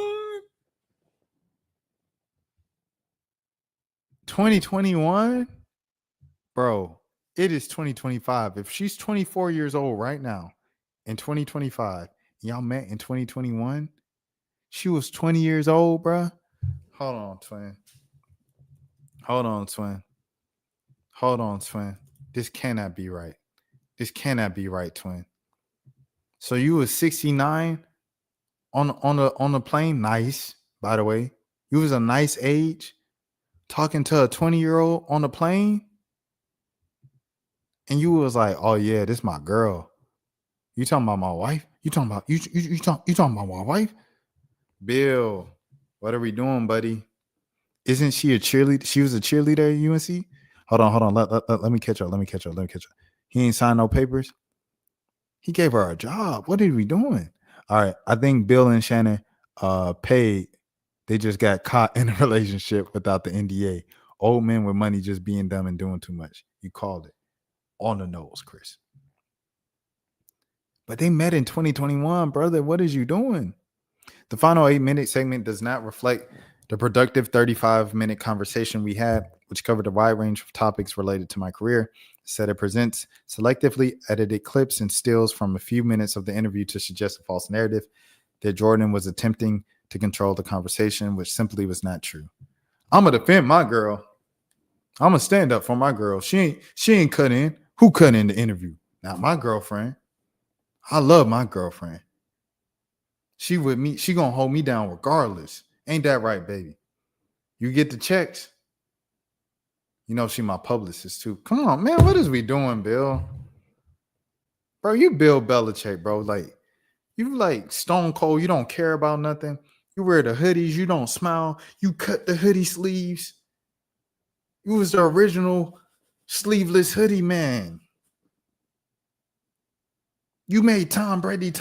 2021? Bro, it is 2025. If she's 24 years old right now in 2025, y'all met in 2021, she was 20 years old, bro. Hold on, twin. Hold on, twin. This cannot be right. This cannot be right, twin. So you was 69 on the plane. Nice, by the way. You was a nice age talking to a 20-year-old on the plane. And you was like, oh yeah, this my girl. You talking about my wife? You talking about you talking about my wife? Bill, what are we doing, buddy? Isn't she a cheerleader? She was a cheerleader at UNC? Hold on. Let me catch up. He ain't signed no papers. He gave her a job. What are we doing? All right. I think Bill and Shannon paid. They just got caught in a relationship without the NDA. Old men with money just being dumb and doing too much. You called it. On the nose, Chris. But they met in 2021, brother. What is you doing? The final 8-minute segment does not reflect the productive 35-minute conversation we had, which covered a wide range of topics related to my career. Instead, it presents selectively edited clips and stills from a few minutes of the interview to suggest a false narrative that Jordan was attempting to control the conversation, which simply was not true. I'm gonna defend my girl. I'm gonna stand up for my girl. She ain't cut in. Who cut in the interview? Not my girlfriend. I love my girlfriend. She with me. She gonna hold me down regardless. Ain't that right, baby? You get the checks. You know she my publicist too. Come on, man. What is we doing, Bill? Bro, you Bill Belichick, bro. Like, you like stone cold. You don't care about nothing. You wear the hoodies. You don't smile. You cut the hoodie sleeves. You was the original sleeveless hoodie man. You made Tom Brady.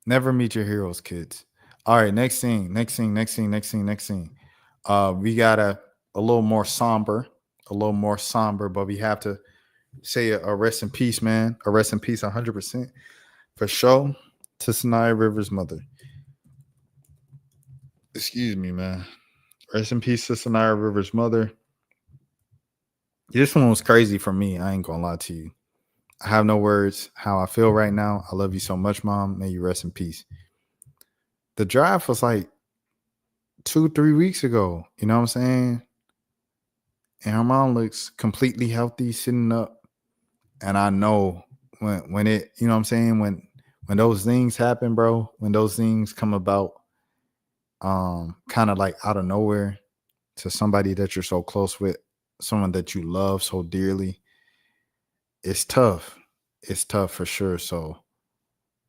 Never meet your heroes, kids. All right, next scene. We got a little more somber, but we have to say a rest in peace, man. A rest in peace 100% for sure to Saniya Rivers' mother. Excuse me, man. Rest in peace to Saniya Rivers' mother. This one was crazy for me. I ain't gonna lie to you. I have no words how I feel right now. I love you so much, Mom. May you rest in peace. The draft was like 2-3 weeks ago. You know what I'm saying? And her mom looks completely healthy, sitting up. And I know when it, you know what I'm saying, when those things happen, bro, when those things come about, kind of like out of nowhere to somebody that you're so close with, someone that you love so dearly, it's tough. It's tough for sure. So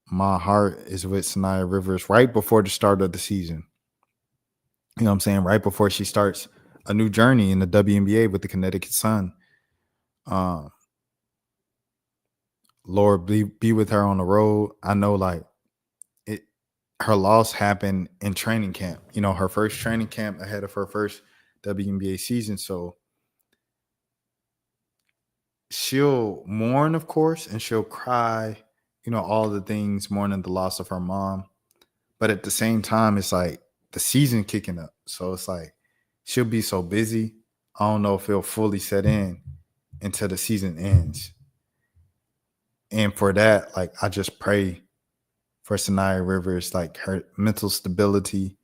my heart is with Saniya Rivers right before the start of the season. You know what I'm saying? Right before she starts a new journey in the WNBA with the Connecticut Sun. Um, Lord, be with her on the road. I know, like, it. Her loss happened in training camp. You know, her first training camp ahead of her first WNBA season. So she'll mourn, of course, and she'll cry. You know, all the things, mourning the loss of her mom. But at the same time, it's like the season kicking up. So it's like she'll be so busy. I don't know if it'll fully set in until the season ends. And for that, like, I just pray for Saniya Rivers, like her mental stability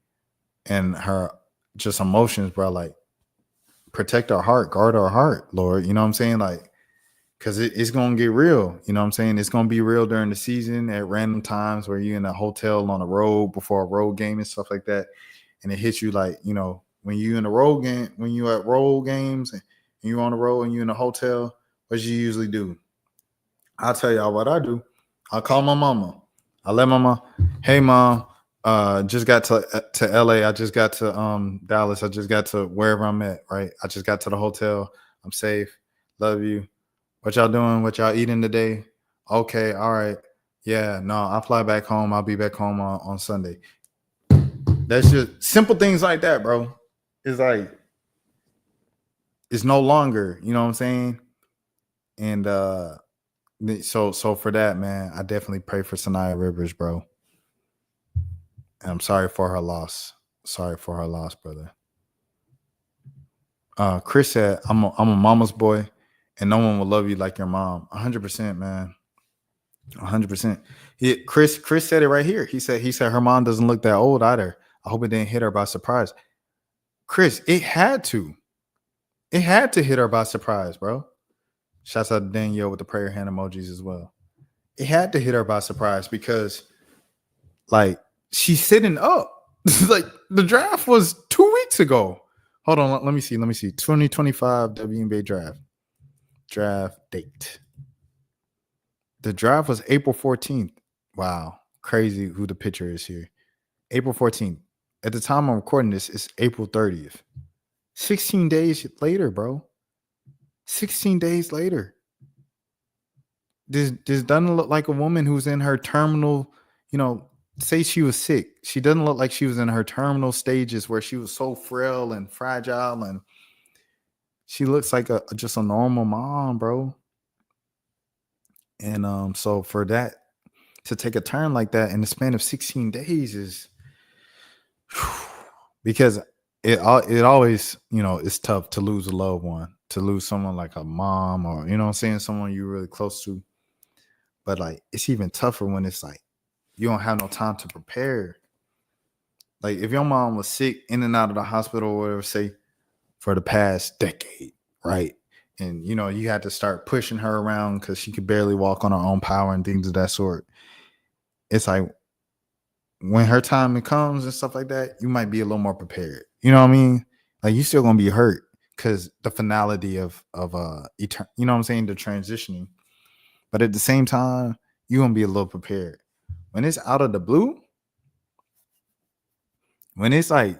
and her just emotions, bro. Like, protect our heart, guard our heart, Lord. You know what I'm saying? Like, because it's going to get real. You know what I'm saying? It's going to be real during the season at random times where you're in a hotel on the road before a road game and stuff like that. And it hits you like, you know, when you in a road game, when you at road games and you're on the road and you're in a hotel, what you usually do? I'll tell y'all what I do. I'll call my mama. I let my mom, hey mom, just got to LA. I just got to Dallas. I just got to wherever I'm at, right? I just got to the hotel. I'm safe. Love you. What y'all doing? What y'all eating today? Okay, all right. Yeah, no, I'll fly back home. I'll be back home on Sunday. That's just simple things like that, bro. It's like it's no longer, you know what I'm saying? And so for that, man, I definitely pray for Saniya Rivers, bro. And I'm sorry for her loss. Sorry for her loss, brother. Chris said, I'm a mama's boy, and no one will love you like your mom. 100%, man. 100%. Chris said it right here. He said her mom doesn't look that old either. I hope it didn't hit her by surprise. Chris, it had to. It had to hit her by surprise, bro. Shouts out to Danielle with the prayer hand emojis as well. It had to hit her by surprise because, like, she's sitting up. Like, the draft was 2 weeks ago. Hold on, let me see. 2025 WNBA draft date. The draft was April 14th. Wow, crazy who the pitcher is here. April 14th. At the time I'm recording this, it's April 30th. 16 days later, bro. 16 days later. This doesn't look like a woman who's in her terminal, you know, say she was sick. She doesn't look like she was in her terminal stages where she was so frail and fragile, and she looks like just a normal mom, bro. And so for that to take a turn like that in the span of 16 days is because it always, you know, it's tough to lose a loved one, to lose someone like a mom or, you know what I'm saying, someone you're really close to. But, like, it's even tougher when it's like you don't have no time to prepare. Like, if your mom was sick in and out of the hospital or whatever, say, for the past decade, right? And, you know, you had to start pushing her around because she could barely walk on her own power and things of that sort. It's like when her time comes and stuff like that, you might be a little more prepared. You know what I mean? Like, you still gonna be hurt because the finality of you know what I'm saying, the transitioning. But at the same time, you're gonna be a little prepared. When it's out of the blue, when it's like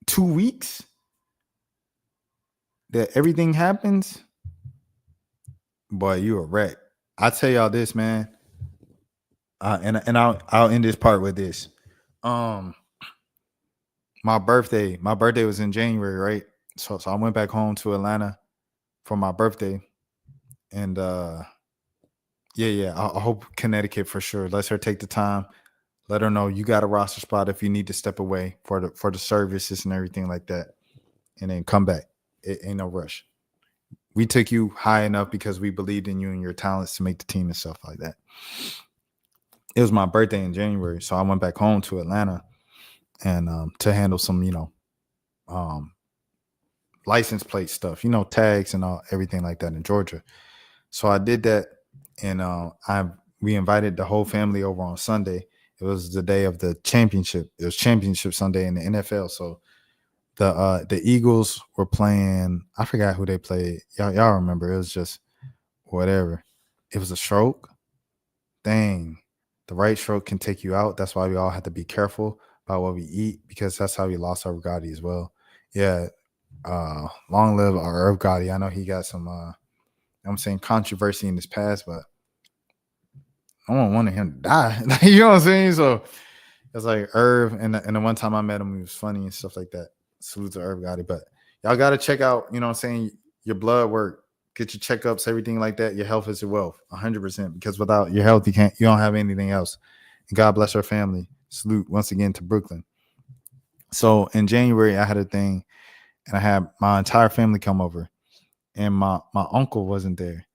2 weeks that everything happens, boy, you a wreck. I tell y'all this, man. And I'll end this part with this. My birthday was in January, right? So I went back home to Atlanta for my birthday, and yeah, I hope Connecticut for sure lets her take the time. Let her know you got a roster spot if you need to step away for the services and everything like that, and then come back. It ain't no rush. We took you high enough because we believed in you and your talents to make the team and stuff like that. It was my birthday in January, so I went back home to Atlanta and to handle some, you know, license plate stuff, you know, tags and everything like that in Georgia. So I did that, and we invited the whole family over on Sunday. It was the day of the championship. It was championship Sunday in the NFL. So the Eagles were playing. I forgot who they played. Y'all remember? It was just whatever. It was a stroke. Dang, the right stroke can take you out. That's why we all have to be careful about what we eat, because that's how we lost our Gotti as well. Yeah, long live our Irv Gotti. I know he got some I'm saying controversy in his past, but I don't want him to die. You know what I'm saying? So it's like Irv, and the one time I met him, he was funny and stuff like that. Salute to Irv Gotti. But y'all got to check out, you know what I'm saying, your blood work, get your checkups, everything like that. Your health is your wealth, 100%. Because without your health, you don't have anything else. And God bless our family. Salute once again to Brooklyn. So in January, I had a thing, and I had my entire family come over, and my uncle wasn't there.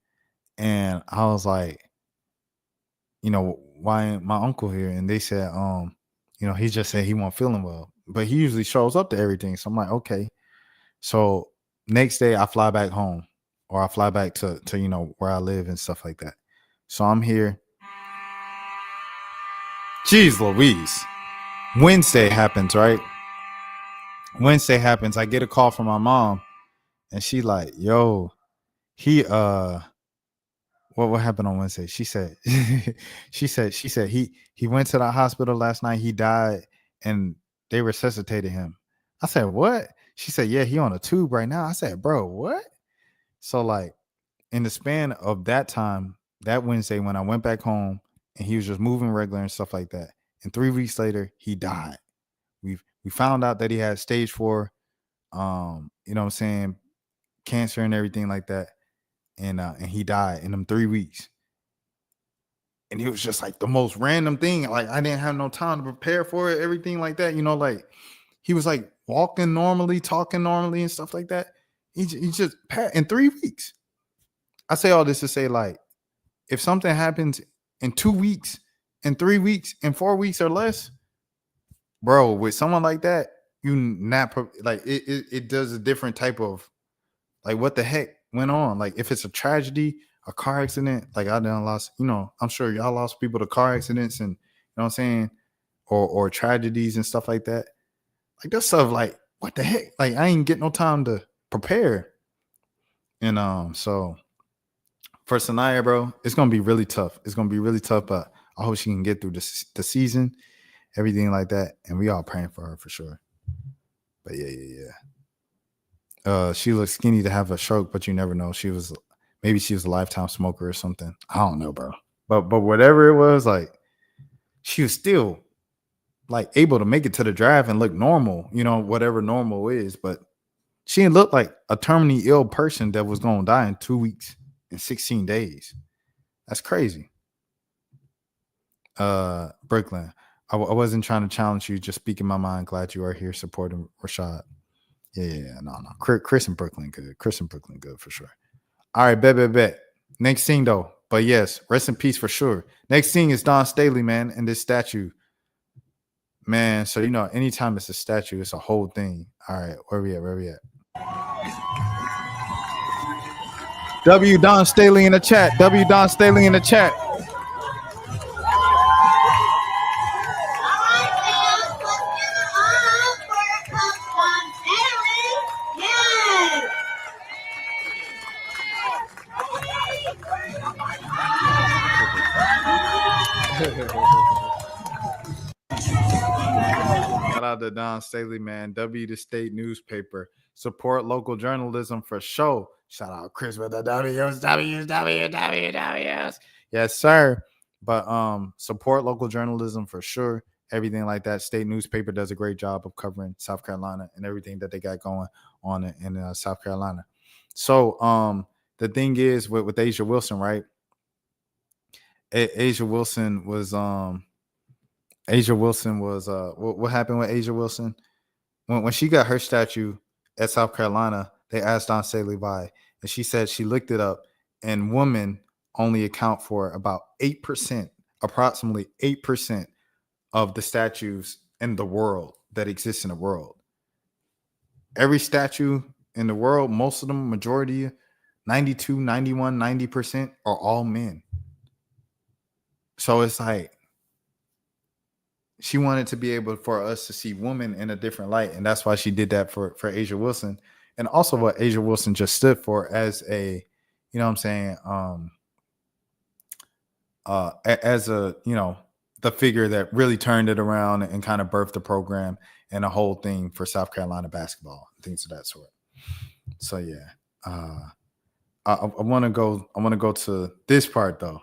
And I was like, you know, why ain't my uncle here? And they said, you know, he just said he wasn't feeling well, but he usually shows up to everything. So I'm like, okay. So next day I fly back home, or I fly back to you know, where I live and stuff like that. So I'm here. Jeez Louise. Wednesday happens, right? Wednesday happens. I get a call from my mom, and she like, yo, he what happened on Wednesday? She said she said he went to the hospital last night. He died, and they resuscitated him. I said, what? She said, yeah, he on a tube right now. I said, bro, what? So like in the span of that time, that Wednesday, when I went back home and he was just moving regular and stuff like that, and 3 weeks later he died. We found out that he had stage 4, you know what I'm saying, cancer and everything like that. And he died in them 3 weeks. And it was just like the most random thing. Like I didn't have no time to prepare for it, everything like that. You know, like he was like walking normally, talking normally and stuff like that. He just in 3 weeks. I say all this to say, like, if something happens in 2 weeks, in 3 weeks, in 4 weeks or less, bro, with someone like that, you not like it does a different type of, like, what the heck went on? Like, if it's a tragedy, a car accident, like I done lost, you know, I'm sure y'all lost people to car accidents and, you know what I'm saying, or tragedies and stuff like that. Like, that stuff, like, what the heck? Like, I ain't get no time to prepare. And so for Saniya, bro, it's gonna be really tough. It's gonna be really tough, but I hope she can get through the season, everything like that. And we all praying for her for sure. But yeah. She looks skinny to have a stroke, but you never know. Maybe she was a lifetime smoker or something. I don't know, bro. But whatever it was, like, she was still like able to make it to the draft and look normal, you know, whatever normal is. But she didn't look like a terminally ill person that was gonna die in 2 weeks and 16 days. That's crazy. Brooklyn, I wasn't trying to challenge you, just speaking my mind. Glad you are here supporting Rashad. Yeah, no. Chris and Brooklyn good. Chris and Brooklyn good for sure. All right, bet. Next thing though, but yes, rest in peace for sure. Next thing is Don Staley, man, and this statue. Man, so you know, anytime it's a statue, it's a whole thing. All right, where we at? W Don Staley in the chat. Shout out to Don Staley, man. W the state newspaper. Support local journalism for sure. Shout out Chris with the W's. Yes, sir. But support local journalism for sure. Everything like that. State newspaper does a great job of covering South Carolina and everything that they got going on in South Carolina. So the thing is with Asia Wilson, right? Asia Wilson was what happened with Asia Wilson? When she got her statue at South Carolina, they asked Don Staley why, and she said she looked it up, and women only account for about 8%, approximately 8% of the statues in the world that exist in the world. Every statue in the world, most of them, majority, 92, 91, 90% are all men. So it's like she wanted to be able for us to see women in a different light, and that's why she did that for Asia Wilson, and also what Asia Wilson just stood for as a, you know what I'm saying, as a, you know, the figure that really turned it around and kind of birthed the program and a whole thing for South Carolina basketball, things of that sort. So yeah, I want to go. I want to go to this part though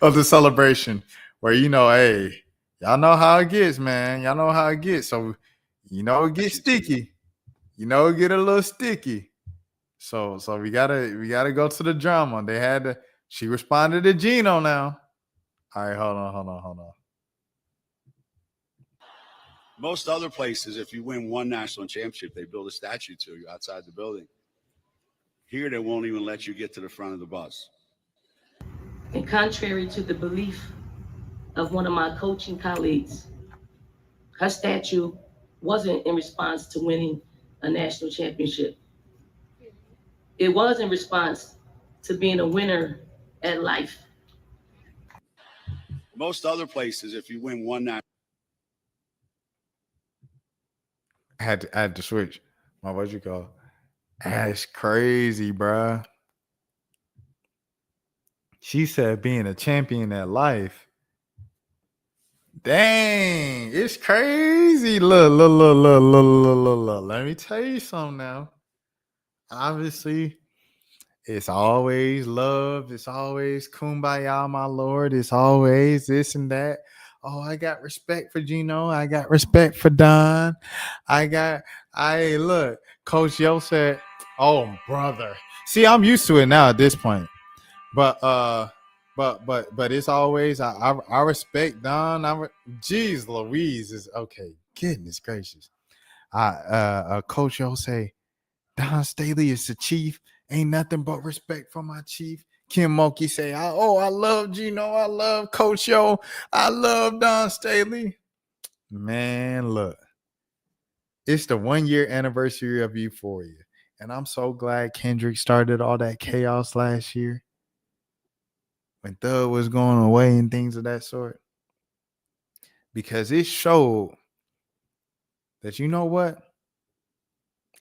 of the celebration, where hey, y'all know how it gets, man. Y'all know how it gets. So it gets sticky. It get a little sticky. So we gotta go to the drama. They had to. She responded to Gino now. All right, hold on. Most other places, if you win one national championship, they build a statue to you outside the building. Here, they won't even let you get to the front of the bus. And contrary to the belief of one of my coaching colleagues, her statue wasn't in response to winning a national championship. It was in response to being a winner at life. Most other places, if you win one national, I had to switch. What you call? That's crazy, bruh. She said being a champion at life. Dang, it's crazy. Look. Let me tell you something now. Obviously, it's always love. It's always kumbaya, my lord. It's always this and that. Oh, I got respect for Gino. I got respect for Don. Look, Coach Yo said, oh, brother. See, I'm used to it now at this point. But it's always I respect Don. Jeez Louise is okay. Goodness gracious. Coach Yo say, Don Staley is the chief. Ain't nothing but respect for my chief. Kim Mulkey say, I love Gino. I love Coach Yo. I love Don Staley. Man, look. It's the 1 year anniversary of Euphoria. And I'm so glad Kendrick started all that chaos last year when Thug was going away and things of that sort. Because it showed that, you know what?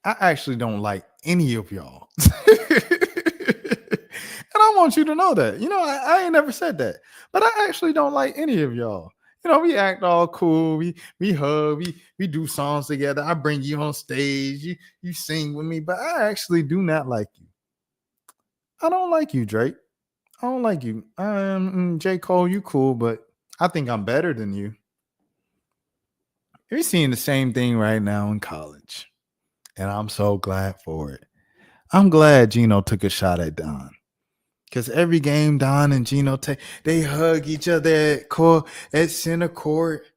I actually don't like any of y'all. And I want you to know that. I ain't never said that. But I actually don't like any of y'all. We act all cool. We hug. We do songs together. I bring you on stage. You sing with me. But I actually do not like you. I don't like you, Drake. I don't like you. J. Cole, you cool, but I think I'm better than you. You're seeing the same thing right now in college. And I'm so glad for it. I'm glad Gino took a shot at Don. Because every game, Don and Gino they hug each other at center court.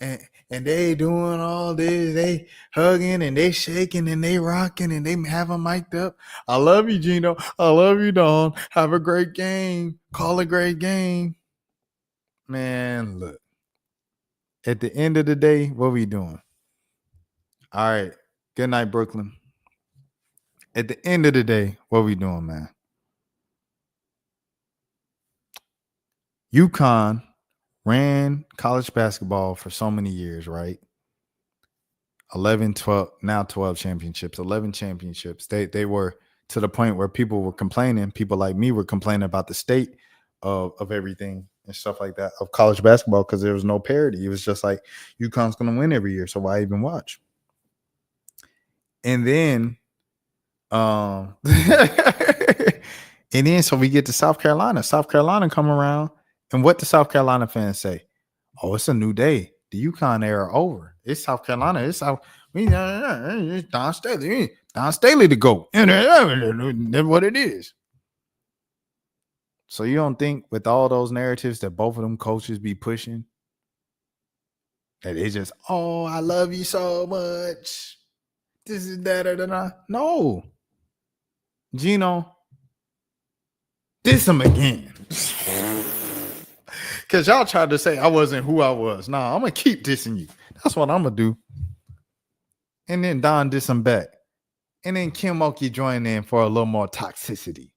And they doing all this. They hugging and they shaking and they rocking and they have them mic'd up. I love you, Gino. I love you, Don. Have a great game. Call a great game. Man, look. At the end of the day, what we doing? All right. Good night, Brooklyn. At the end of the day, what we doing, man? UConn ran college basketball for so many years, right? 11, 12, now 12 championships, 11 championships. They were to the point where people were complaining. People like me were complaining about the state of everything and stuff like that, of college basketball, because there was no parity. It was just like, UConn's going to win every year, so why even watch? And then and then so we get to South Carolina. South Carolina come around, and what the South Carolina fans say? Oh, it's a new day. The UConn era over. It's South Carolina. It's Don Staley. Don Staley to go. That's what it is. So you don't think with all those narratives that both of them coaches be pushing, that it's just, oh, I love you so much. This is that. No. Gino, diss him again. Because y'all tried to say I wasn't who I was. Nah, I'm going to keep dissing you. That's what I'm going to do. And then Don diss him back. And then Kim Mulkey joined in for a little more toxicity.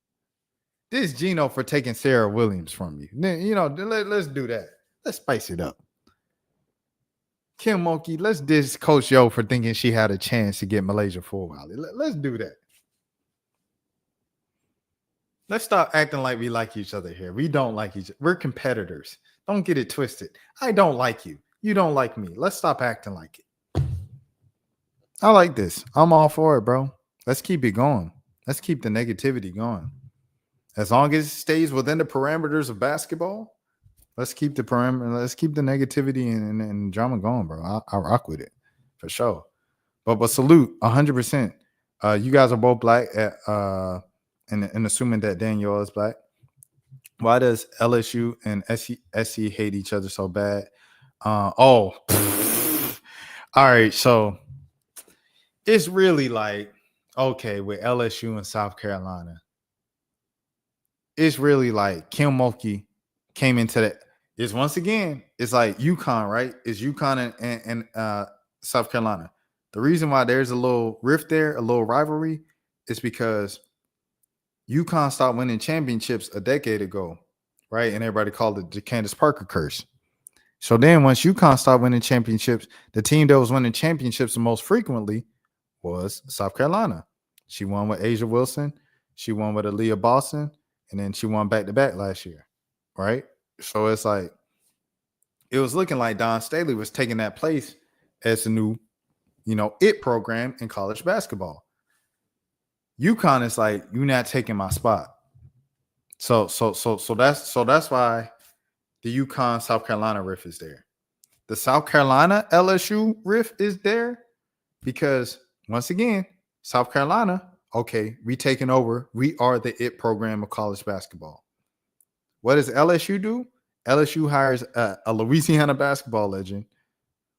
This Gino for taking Serah Williams from you. You know, let's do that. Let's spice it up. Kim Mulkey, let's diss Coach Yo for thinking she had a chance to get Malaysia for a while. Let's do that. Let's stop acting like we like each other here. We don't like each other. We're competitors. Don't get it twisted. I don't like you. You don't like me. Let's stop acting like it. I like this. I'm all for it, bro. Let's keep it going. Let's keep the negativity going. As long as it stays within the parameters of basketball, let's keep the parameter. Let's keep the negativity and drama going, bro. I rock with it for sure. But salute 100%. You guys are both black and assuming that Danielle is black. Why does LSU and SC hate each other so bad? All right. So it's really like, okay, with LSU and South Carolina, it's really like Kim Mulkey came into that. It's once again, it's like UConn, right? It's UConn and South Carolina. The reason why there's a little rift there, a little rivalry, is because UConn stopped winning championships a decade ago, right? And everybody called it the Candace Parker curse. So then once UConn stopped winning championships, the team that was winning championships the most frequently was South Carolina. She won with Asia Wilson. She won with Aaliyah Boston. And then she won back-to-back last year, right? So it's like, it was looking like Don Staley was taking that place as a new, it program in college basketball. UConn is like, you're not taking my spot. So that's why the UConn South Carolina riff is there. The South Carolina LSU riff is there because once again, South Carolina, okay, we taking over. We are the it program of college basketball. What does LSU do? LSU hires a Louisiana basketball legend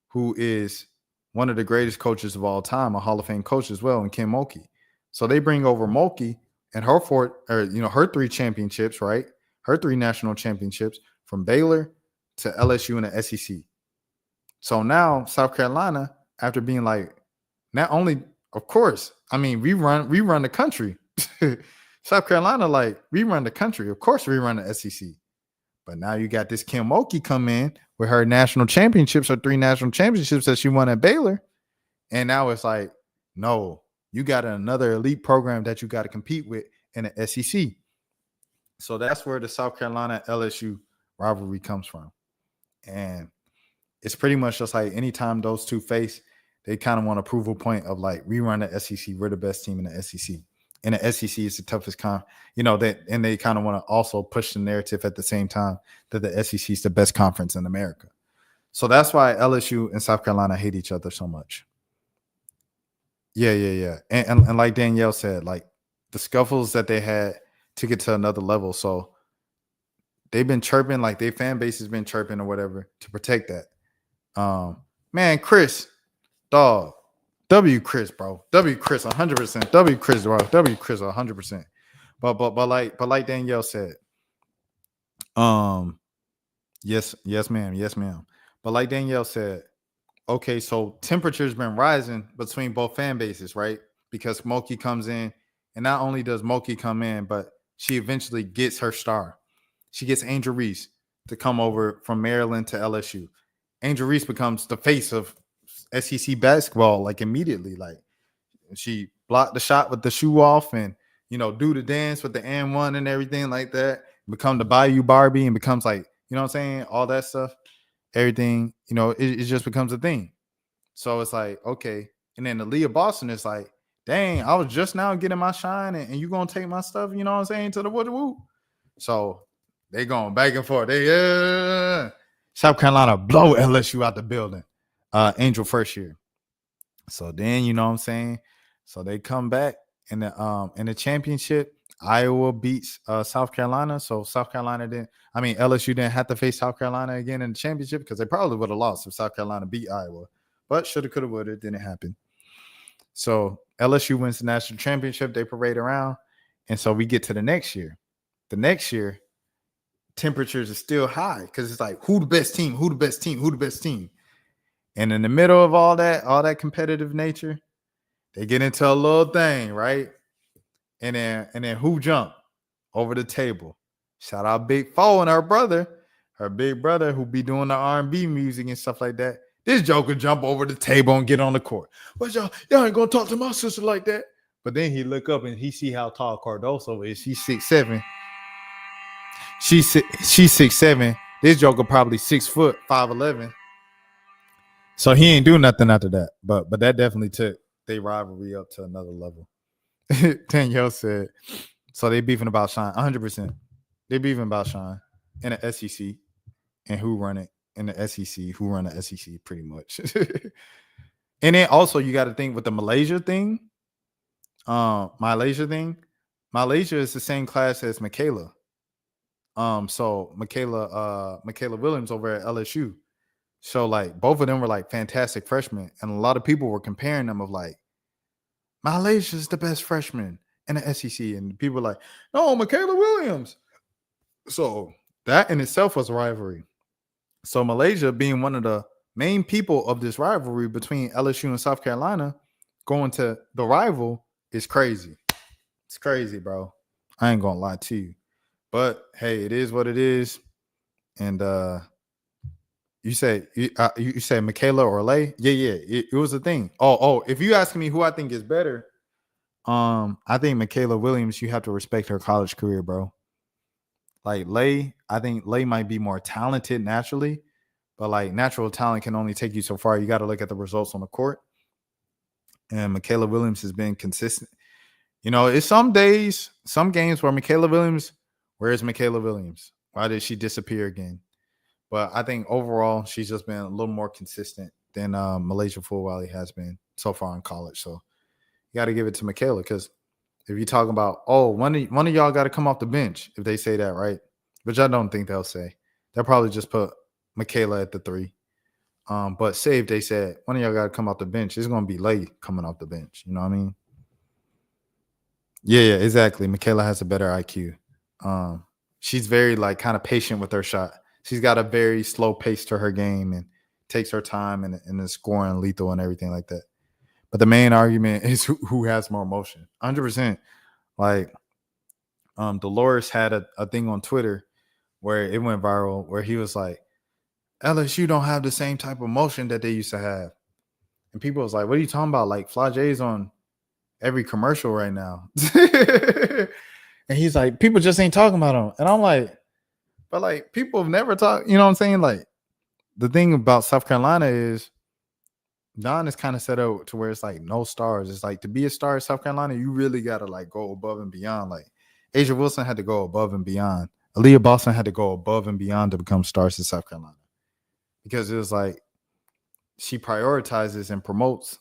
who is one of the greatest coaches of all time, a Hall of Fame coach as well, and Kim Mulkey. So they bring over Mulkey and her 3 championships, right? Her 3 national championships from Baylor to LSU and the SEC. So now South Carolina, after being like, not only, of course, I mean, we run the country. South Carolina, like, we run the country. Of course, we run the SEC. But now you got this Kim Mulkey come in with her national championships, her 3 national championships that she won at Baylor. And now it's like, no, you got another elite program that you got to compete with in the SEC. So that's where the South Carolina LSU rivalry comes from. And it's pretty much just like anytime those two face, they kind of want to prove a point of like, we run the SEC, we're the best team in the SEC. And the SEC is the toughest and they kind of want to also push the narrative at the same time that the SEC is the best conference in America. So that's why LSU and South Carolina hate each other so much. Yeah. And like Danielle said, like the scuffles that they had took it to another level. So they've been chirping, like their fan base has been chirping or whatever to protect that. Man, Chris, dog. W Chris, bro. W Chris 100%. W Chris, bro. W Chris 100%. But like Danielle said, yes, ma'am. But like Danielle said, okay, so temperature's been rising between both fan bases, right? Because Mulkey comes in, and not only does Mulkey come in, but she eventually gets her star. She gets Angel Reese to come over from Maryland to LSU. Angel Reese becomes the face of SEC basketball, like immediately. Like she blocked the shot with the shoe off and, do the dance with the and-1 and everything like that. Become the Bayou Barbie and becomes like, you know what I'm saying? All that stuff, everything, it just becomes a thing. So it's like, okay. And then the Aaliyah Boston is like, dang, I was just now getting my shine and you going to take my stuff, you know what I'm saying, to the woo. So they going back and forth. South Carolina blow LSU out the building. Angel first year. So then, you know what I'm saying? So they come back in the championship. Iowa beats South Carolina. So LSU didn't have to face South Carolina again in the championship because they probably would have lost if South Carolina beat Iowa. But shoulda, coulda, woulda, didn't happen. So LSU wins the national championship. They parade around. And so we get to the next year. The next year, temperatures are still high because it's like, who the best team? Who the best team? Who the best team? And in the middle of all that competitive nature, they get into a little thing, right? And then who jump? over the table. Shout out Big Foe and her big brother who be doing the R&B music and stuff like that. This joker jump over the table and get on the court. What y'all ain't gonna talk to my sister like that. But then he look up and he see how tall Cardoso is. She's 6'7". She's 6'7". This joker probably 6 foot, 5'11". So he ain't do nothing after that. But that definitely took their rivalry up to another level. Danielle said, so they beefing about Shine. 100%. They beefing about Shine in the SEC and who run it in the SEC, who run the SEC pretty much. And then also you got to think with the Malaysia thing. Malaysia is the same class as Michaela. So Michaela Williams over at LSU. So like both of them were like fantastic freshmen, and a lot of people were comparing them of like Malaysia is the best freshman in the SEC, and people were like, no, Michaela Williams. So that in itself was a rivalry. So Malaysia being one of the main people of this rivalry between LSU and South Carolina, going to the rival is crazy. It's crazy, bro. I ain't gonna lie to you. But hey, it is what it is. And you say Michaela or Lay? Yeah. It was a thing. Oh, if you ask me who I think is better, I think Michaela Williams, you have to respect her college career, bro. Like Lay, I think Lay might be more talented naturally, but like natural talent can only take you so far. You got to look at the results on the court. And Michaela Williams has been consistent. You know, it's some days, some games where Michaela Williams, where is Michaela Williams? Why did she disappear again? But I think overall, she's just been a little more consistent than Malaysia Full Valley has been so far in college. So you got to give it to Michaela, because if you're talking about, one of y'all got to come off the bench, if they say that, right? Which I don't think they'll say. They'll probably just put Michaela at the 3. But say if they said, one of y'all got to come off the bench, it's going to be Lay coming off the bench. You know what I mean? Yeah, exactly. Michaela has a better IQ. She's very like kind of patient with her shot. She's got a very slow pace to her game and takes her time and is scoring lethal and everything like that. But the main argument is who has more motion. 100%. Like Dolores had a thing on Twitter where it went viral where he was like, LSU don't have the same type of motion that they used to have. And people was like, what are you talking about? Like Flage's on every commercial right now. And he's like, people just ain't talking about him. And I'm like, but like people have never talked, you know what I'm saying? Like the thing about South Carolina is Don is kind of set up to where it's like no stars. It's like to be a star in South Carolina, you really got to like go above and beyond. Like Asia Wilson had to go above and beyond. Aaliyah Boston had to go above and beyond to become stars in South Carolina, because it was like she prioritizes and promotes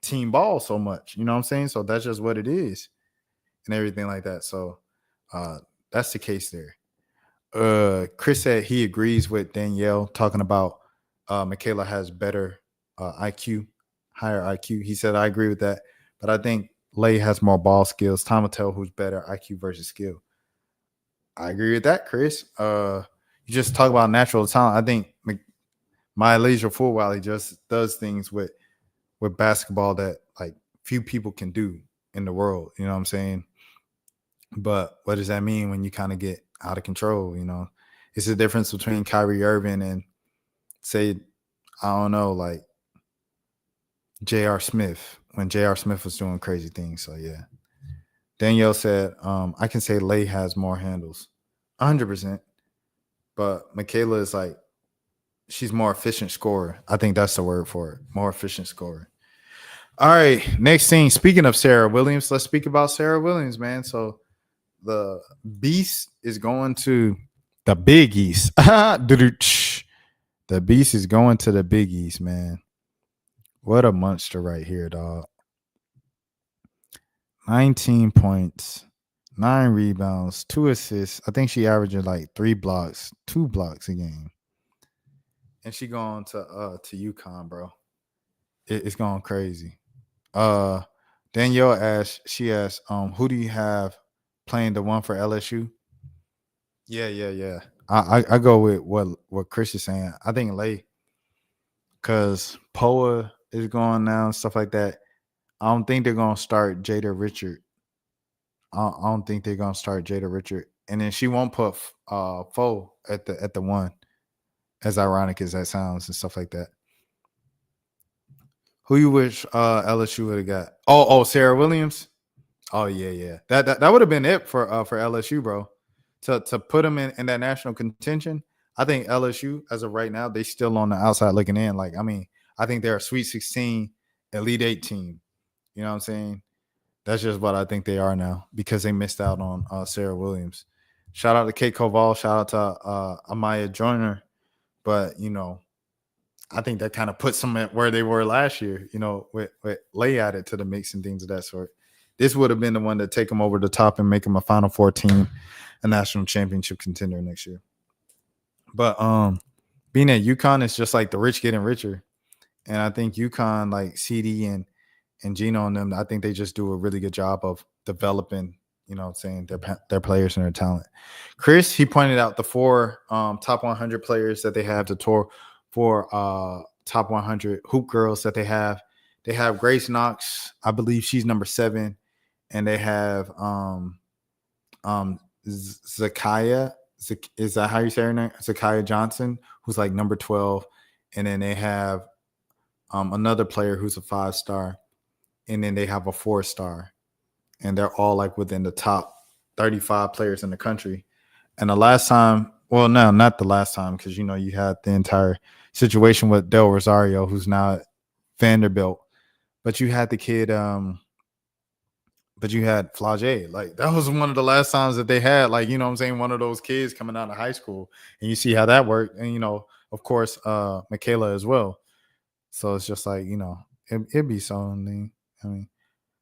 team ball so much. You know what I'm saying? So that's just what it is and everything like that. So that's the case there. Chris said he agrees with Danielle talking about Michaela has better IQ, higher IQ. He said, I agree with that. But I think Lay has more ball skills. Time will tell who's better, IQ versus skill. I agree with that, Chris. You just talk about natural talent. I think my Malaysia Full Valley just does things with basketball that like few people can do in the world. You know what I'm saying? But what does that mean when you kind of get out of control? You know, it's the difference between Kyrie Irving and say, I don't know, like J.R. Smith, when J.R. Smith was doing crazy things. So yeah. Danielle said, I can say Lay has more handles. 100%. But Michaela is like, she's more efficient scorer. I think that's the word for it. More efficient scorer. All right. Next thing, speaking of Serah Williams, let's speak about Serah Williams, man. So the Beast is going to the Big East. The Beast is going to the Big East, man. What a monster right here, dog. 19 points, 9 rebounds, 2 assists. I think she averaging like 3 blocks, 2 blocks a game. And she going to UConn, bro. It's going crazy. Danielle asked, who do you have playing the one for LSU? Yeah. I go with what Chris is saying. I think Lay, because Poa is going now and stuff like that. I don't think they're gonna start Jada Richard. I don't think they're gonna start Jada Richard, and then she won't put Foe at the one. As ironic as that sounds and stuff like that. Who you wish LSU would have got? Oh, Sarah Williams. Oh yeah. That would have been it for LSU, bro. To put them in that national contention. I think LSU, as of right now, they still on the outside looking in. Like, I mean, I think they're a Sweet 16, Elite 8 team. You know what I'm saying? That's just what I think they are now because they missed out on Sarah Williams. Shout out to Kate Koval. Shout out to Amaya Joyner. But, I think that kind of puts them at where they were last year, with Lay added to the mix and things of that sort. This would have been the one to take them over the top and make them a Final Four team, a national championship contender next year. But being at UConn is just like the rich getting richer. And I think UConn, like CD and Gino and them, I think they just do a really good job of developing, their players and their talent. Chris, he pointed out the 4 top 100 players that they have, the tour for top 100 hoop girls that they have. They have Grace Knox, I believe she's number 7, and they have Zakiya. Is that how you say her name? Zakiya Johnson, who's like number 12, and then they have another player who's a 5-star, and then they have a 4-star, and they're all like within the top 35 players in the country. And the last time, well, no, not the last time, because you had the entire situation with Del Rosario, who's now at Vanderbilt, but you had the kid, but you had Flage. Like, that was one of the last times that they had, like, one of those kids coming out of high school, and you see how that worked. And, of course, Michaela as well. So it's just like, it'd be something. I mean,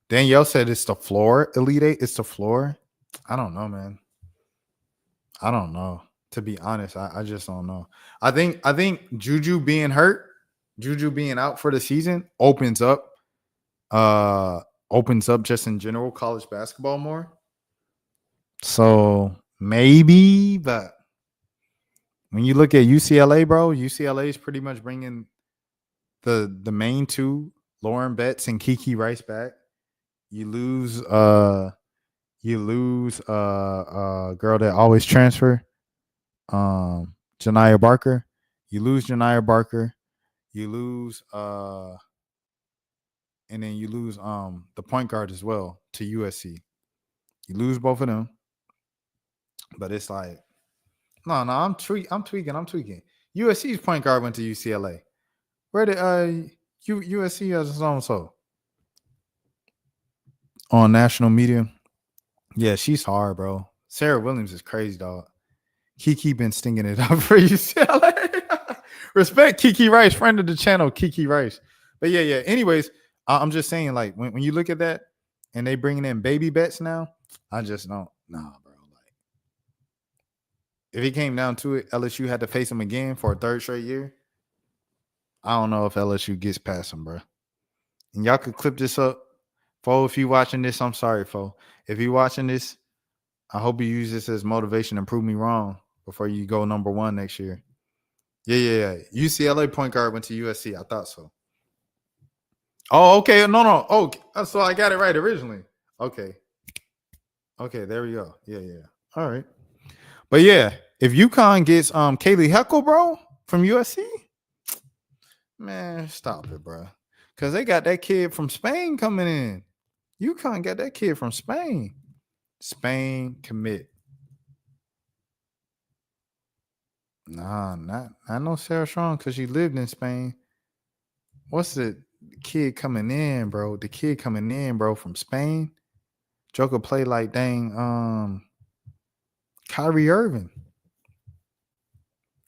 Danielle said it's the floor, Elite 8. It's the floor. I don't know, man. I don't know. To be honest, I just don't know. I think Juju being hurt, Juju being out for the season opens up just in general college basketball more. So maybe, but when you look at UCLA, bro, UCLA is pretty much bringing the main 2, Lauren Betts and Kiki Rice, back. You lose a girl that always transfer, Janiyah Barker. You lose Janiyah Barker. You lose and then you lose the point guard as well to USC. You lose both of them. But it's like, no, I'm tweaking. USC's point guard went to UCLA. Where did USC has its own so on national media? Yeah, she's hard, bro. Sarah Williams is crazy, dog. Kiki been stinging it up for UCLA. Respect Kiki Rice, friend of the channel, Kiki Rice. But yeah. Anyways, I'm just saying, like, when you look at that and they bringing in baby bets now, I just don't. Nah, bro. Like, if it came down to it, LSU had to face them again for a 3rd straight year. I don't know if LSU gets past them, bro. And y'all could clip this up. Fo, if you watching this, I'm sorry, Fo. If you watching this, I hope you use this as motivation and prove me wrong before you go number 1 next year. Yeah. UCLA point guard went to USC. I thought so. Oh, okay. No. Oh, so I got it right originally. Okay, there we go. Yeah. All right. But yeah, if UConn gets Kaylee Heckle, bro, from USC, man, stop it, bro. Because they got that kid from Spain coming in. UConn got that kid from Spain. Spain commit. Nah, not no Sarah Strong because she lived in Spain. What's the kid coming in, bro? The kid coming in, bro, from Spain. Joker play like dang Kyrie Irving.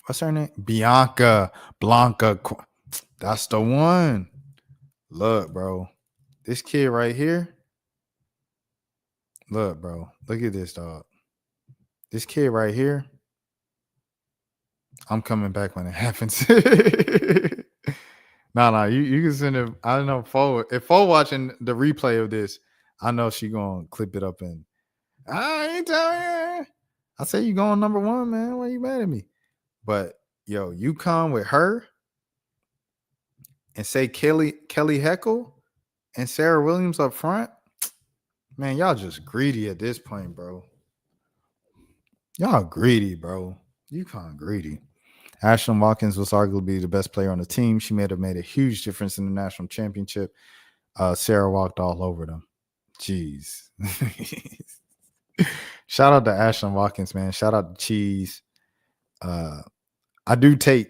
What's her name? Blanca. That's the one. Look, bro. This kid right here. Look, bro. Look at this, dog. This kid right here. I'm coming back when it happens. No, you can send it. I don't know if Fo watching the replay of this, I know she gonna clip it up and I ain't telling you. I say you going number 1, man. Why you mad at me? But yo, UConn with her and say Kelly Heckle and Sarah Williams up front, Man, y'all just greedy at this point, bro. Y'all greedy, bro. You kind of greedy. Ashlyn Watkins was arguably the best player on the team. She may have made a huge difference in the national championship. Serah walked all over them. Jeez. Shout out to Ashlyn Watkins, man. Shout out to Cheese. I do take,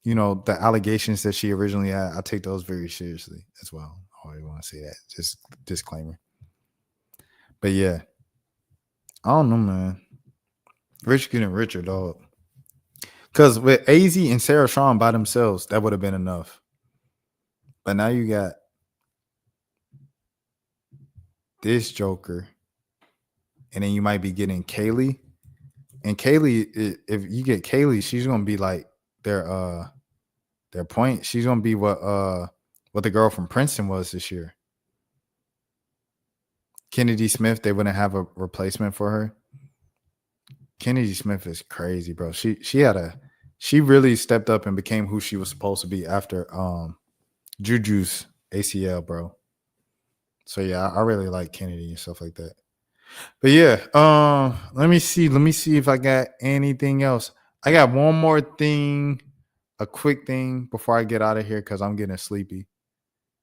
the allegations that she originally had. I take those very seriously as well. I always want to say that. Just disclaimer. But yeah, I don't know, man. Rich getting richer, dog. Because with AZ and Serah Shawn by themselves, that would have been enough. But now you got this Joker, and then you might be getting Kaylee. And Kaylee, if you get Kaylee, she's gonna be like their point. She's gonna be what the girl from Princeton was this year. Kennedy Smith, they wouldn't have a replacement for her. Kennedy Smith is crazy, bro. She really stepped up and became who she was supposed to be after Juju's ACL, bro. So yeah, I really like Kennedy and stuff like that. But yeah, let me see if I got anything else. I got one more thing, a quick thing before I get out of here because I'm getting sleepy,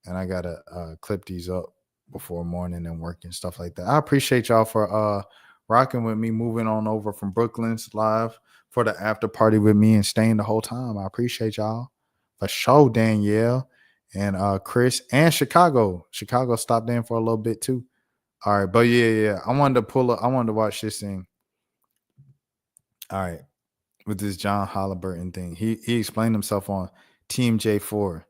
and I gotta clip these up before morning and work and stuff like that. I appreciate y'all for rocking with me, moving on over from Brooklyn's live for the after party with me and staying the whole time. I appreciate y'all for sure, Danielle and Chris and Chicago. Chicago stopped in for a little bit too. All right, but yeah. I wanted to watch this thing. All right, with this John Halliburton thing. He explained himself on Team J4.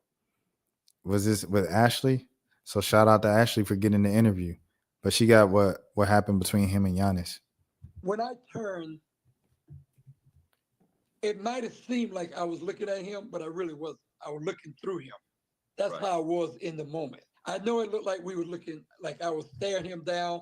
Was this with Ashley? So shout out to Ashley for getting the interview. But she got what happened between him and Giannis. When I turned, it might have seemed like I was looking at him, but I really wasn't. I was looking through him. That's Right. how I was in the moment. I know it looked like we were looking, like I was staring him down,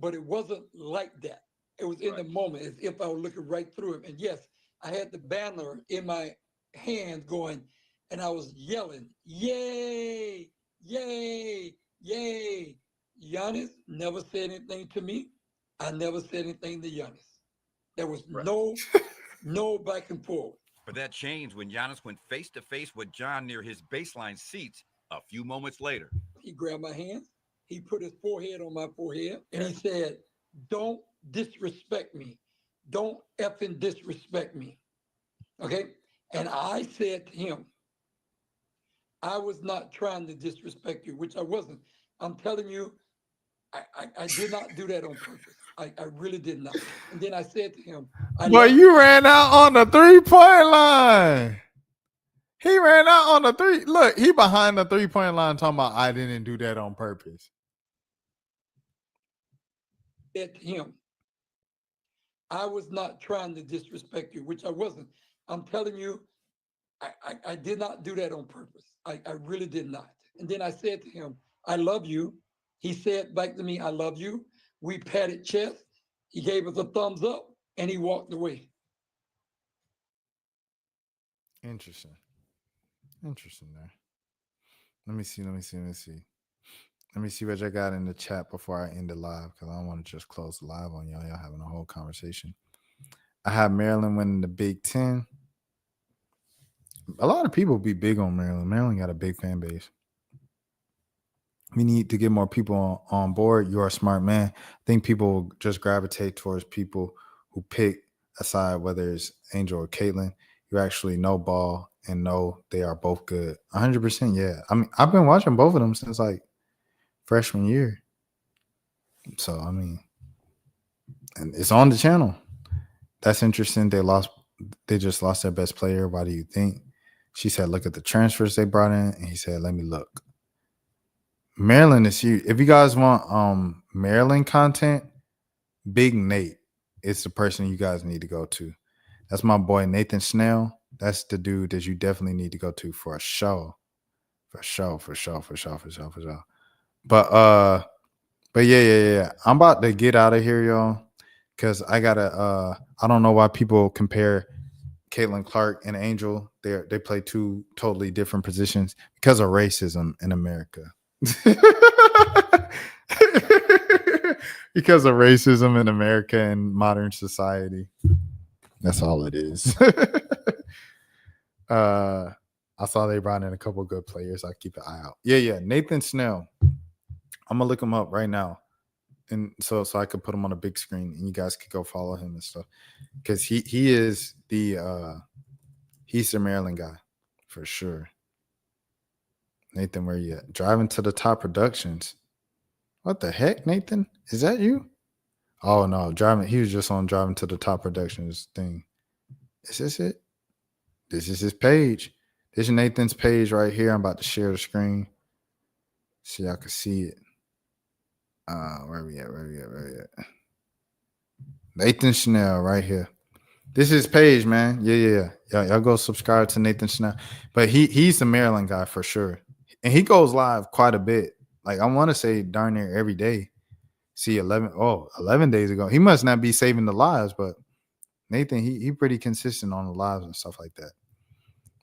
but it wasn't like that. It was in the moment as if I was looking right through him. And yes, I had the banner in my hand going, and I was yelling, yay, yay, yay. Giannis never said anything to me. I never said anything to Giannis. There was no back and forth. But that changed when Giannis went face to face with John near his baseline seats a few moments later. He grabbed my hands. He put his forehead on my forehead, and he said, "Don't disrespect me. Don't effing disrespect me." Okay? And I said to him, I was not trying to disrespect you, which I wasn't. I'm telling you, I did not do that on purpose. I really did not. And then I said to him, Well, you ran out on the 3-point line. He ran out on the 3. Look, he behind the 3-point line talking about I didn't do that on purpose. Said to him, I was not trying to disrespect you, which I wasn't. I'm telling you, I did not do that on purpose. I really did not. And then I said to him, I love you. He said back to me, I love you. We patted chest. He gave us a thumbs up and he walked away. Interesting there. Let me see what I got in the chat before I end the live because I don't want to just close the live on y'all. Y'all having a whole conversation. I have Maryland winning the Big Ten. A lot of people be big on Maryland. Maryland got a big fan base. We need to get more people on board. You're a smart man. I think people will just gravitate towards people who pick a side, whether it's Angel or Caitlin. You actually know ball and know they are both good. 100%, yeah. I mean, I've been watching both of them since like freshman year. So, I mean, and it's on the channel. That's interesting. They just lost their best player. Why do you think? She said, look at the transfers they brought in. And he said, let me look. Maryland is huge. If you guys want Maryland content, Big Nate is the person you guys need to go to. That's my boy Nathan Snell. That's the dude that you definitely need to go to for a show. For sure. But yeah. I'm about to get out of here, y'all. Because I gotta I don't know why people compare Caitlin Clark and Angel. They play two totally different positions because of racism in America. because of racism in America and modern society. That's all it is. I saw they brought in a couple good players. I keep an eye out. Yeah. Nathan Snell. I'm gonna look him up right now, and so I could put him on a big screen, and you guys could go follow him and stuff, because he is he's the Maryland guy for sure. Nathan, where you at? Driving to the Top Productions. What the heck, Nathan? Is that you? Oh no, driving. He was just on Driving to the Top Productions thing. Is this it? This is his page. This is Nathan's page right here. I'm about to share the screen. See, I can see it. Where we at? Nathan Snell right here. This is his page, man. Yeah. Y'all go subscribe to Nathan Snell. But he's the Maryland guy for sure. And he goes live quite a bit. Like, I want to say darn near every day. See, 11 days ago. He must not be saving the lives, but Nathan, he pretty consistent on the lives and stuff like that.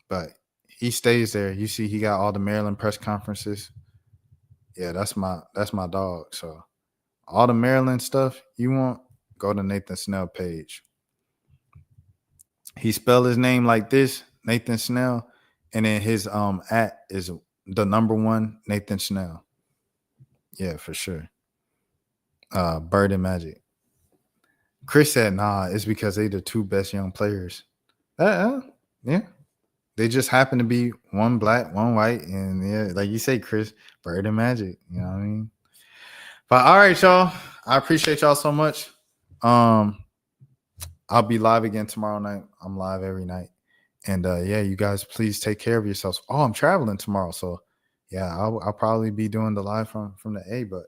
But he stays there. You see, he got all the Maryland press conferences. Yeah, that's my dog. So all the Maryland stuff you want, go to Nathan Snell page. He spelled his name like this, Nathan Snell, and then his at is the number 1 Nathan Snell. Yeah, for sure. Bird and Magic. Chris said, nah, it's because they the 2 best young players. Yeah. They just happen to be one black, one white, and yeah, like you say, Chris, Bird and Magic. You know what I mean? But all right, y'all. I appreciate y'all so much. I'll be live again tomorrow night. I'm live every night. And yeah, you guys please take care of yourselves. Oh, I'm traveling tomorrow. So yeah, I'll probably be doing the live from the A. But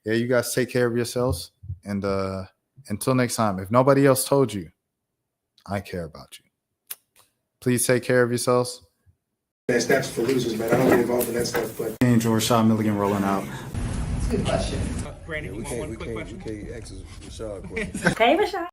yeah, you guys take care of yourselves. And until next time, if nobody else told you, I care about you. Please take care of yourselves. Man, snaps for losers, man. I don't get involved in that stuff, but Angel Rashad Milligan rolling out. We can't ask Rashad a question. Hey, Rashad.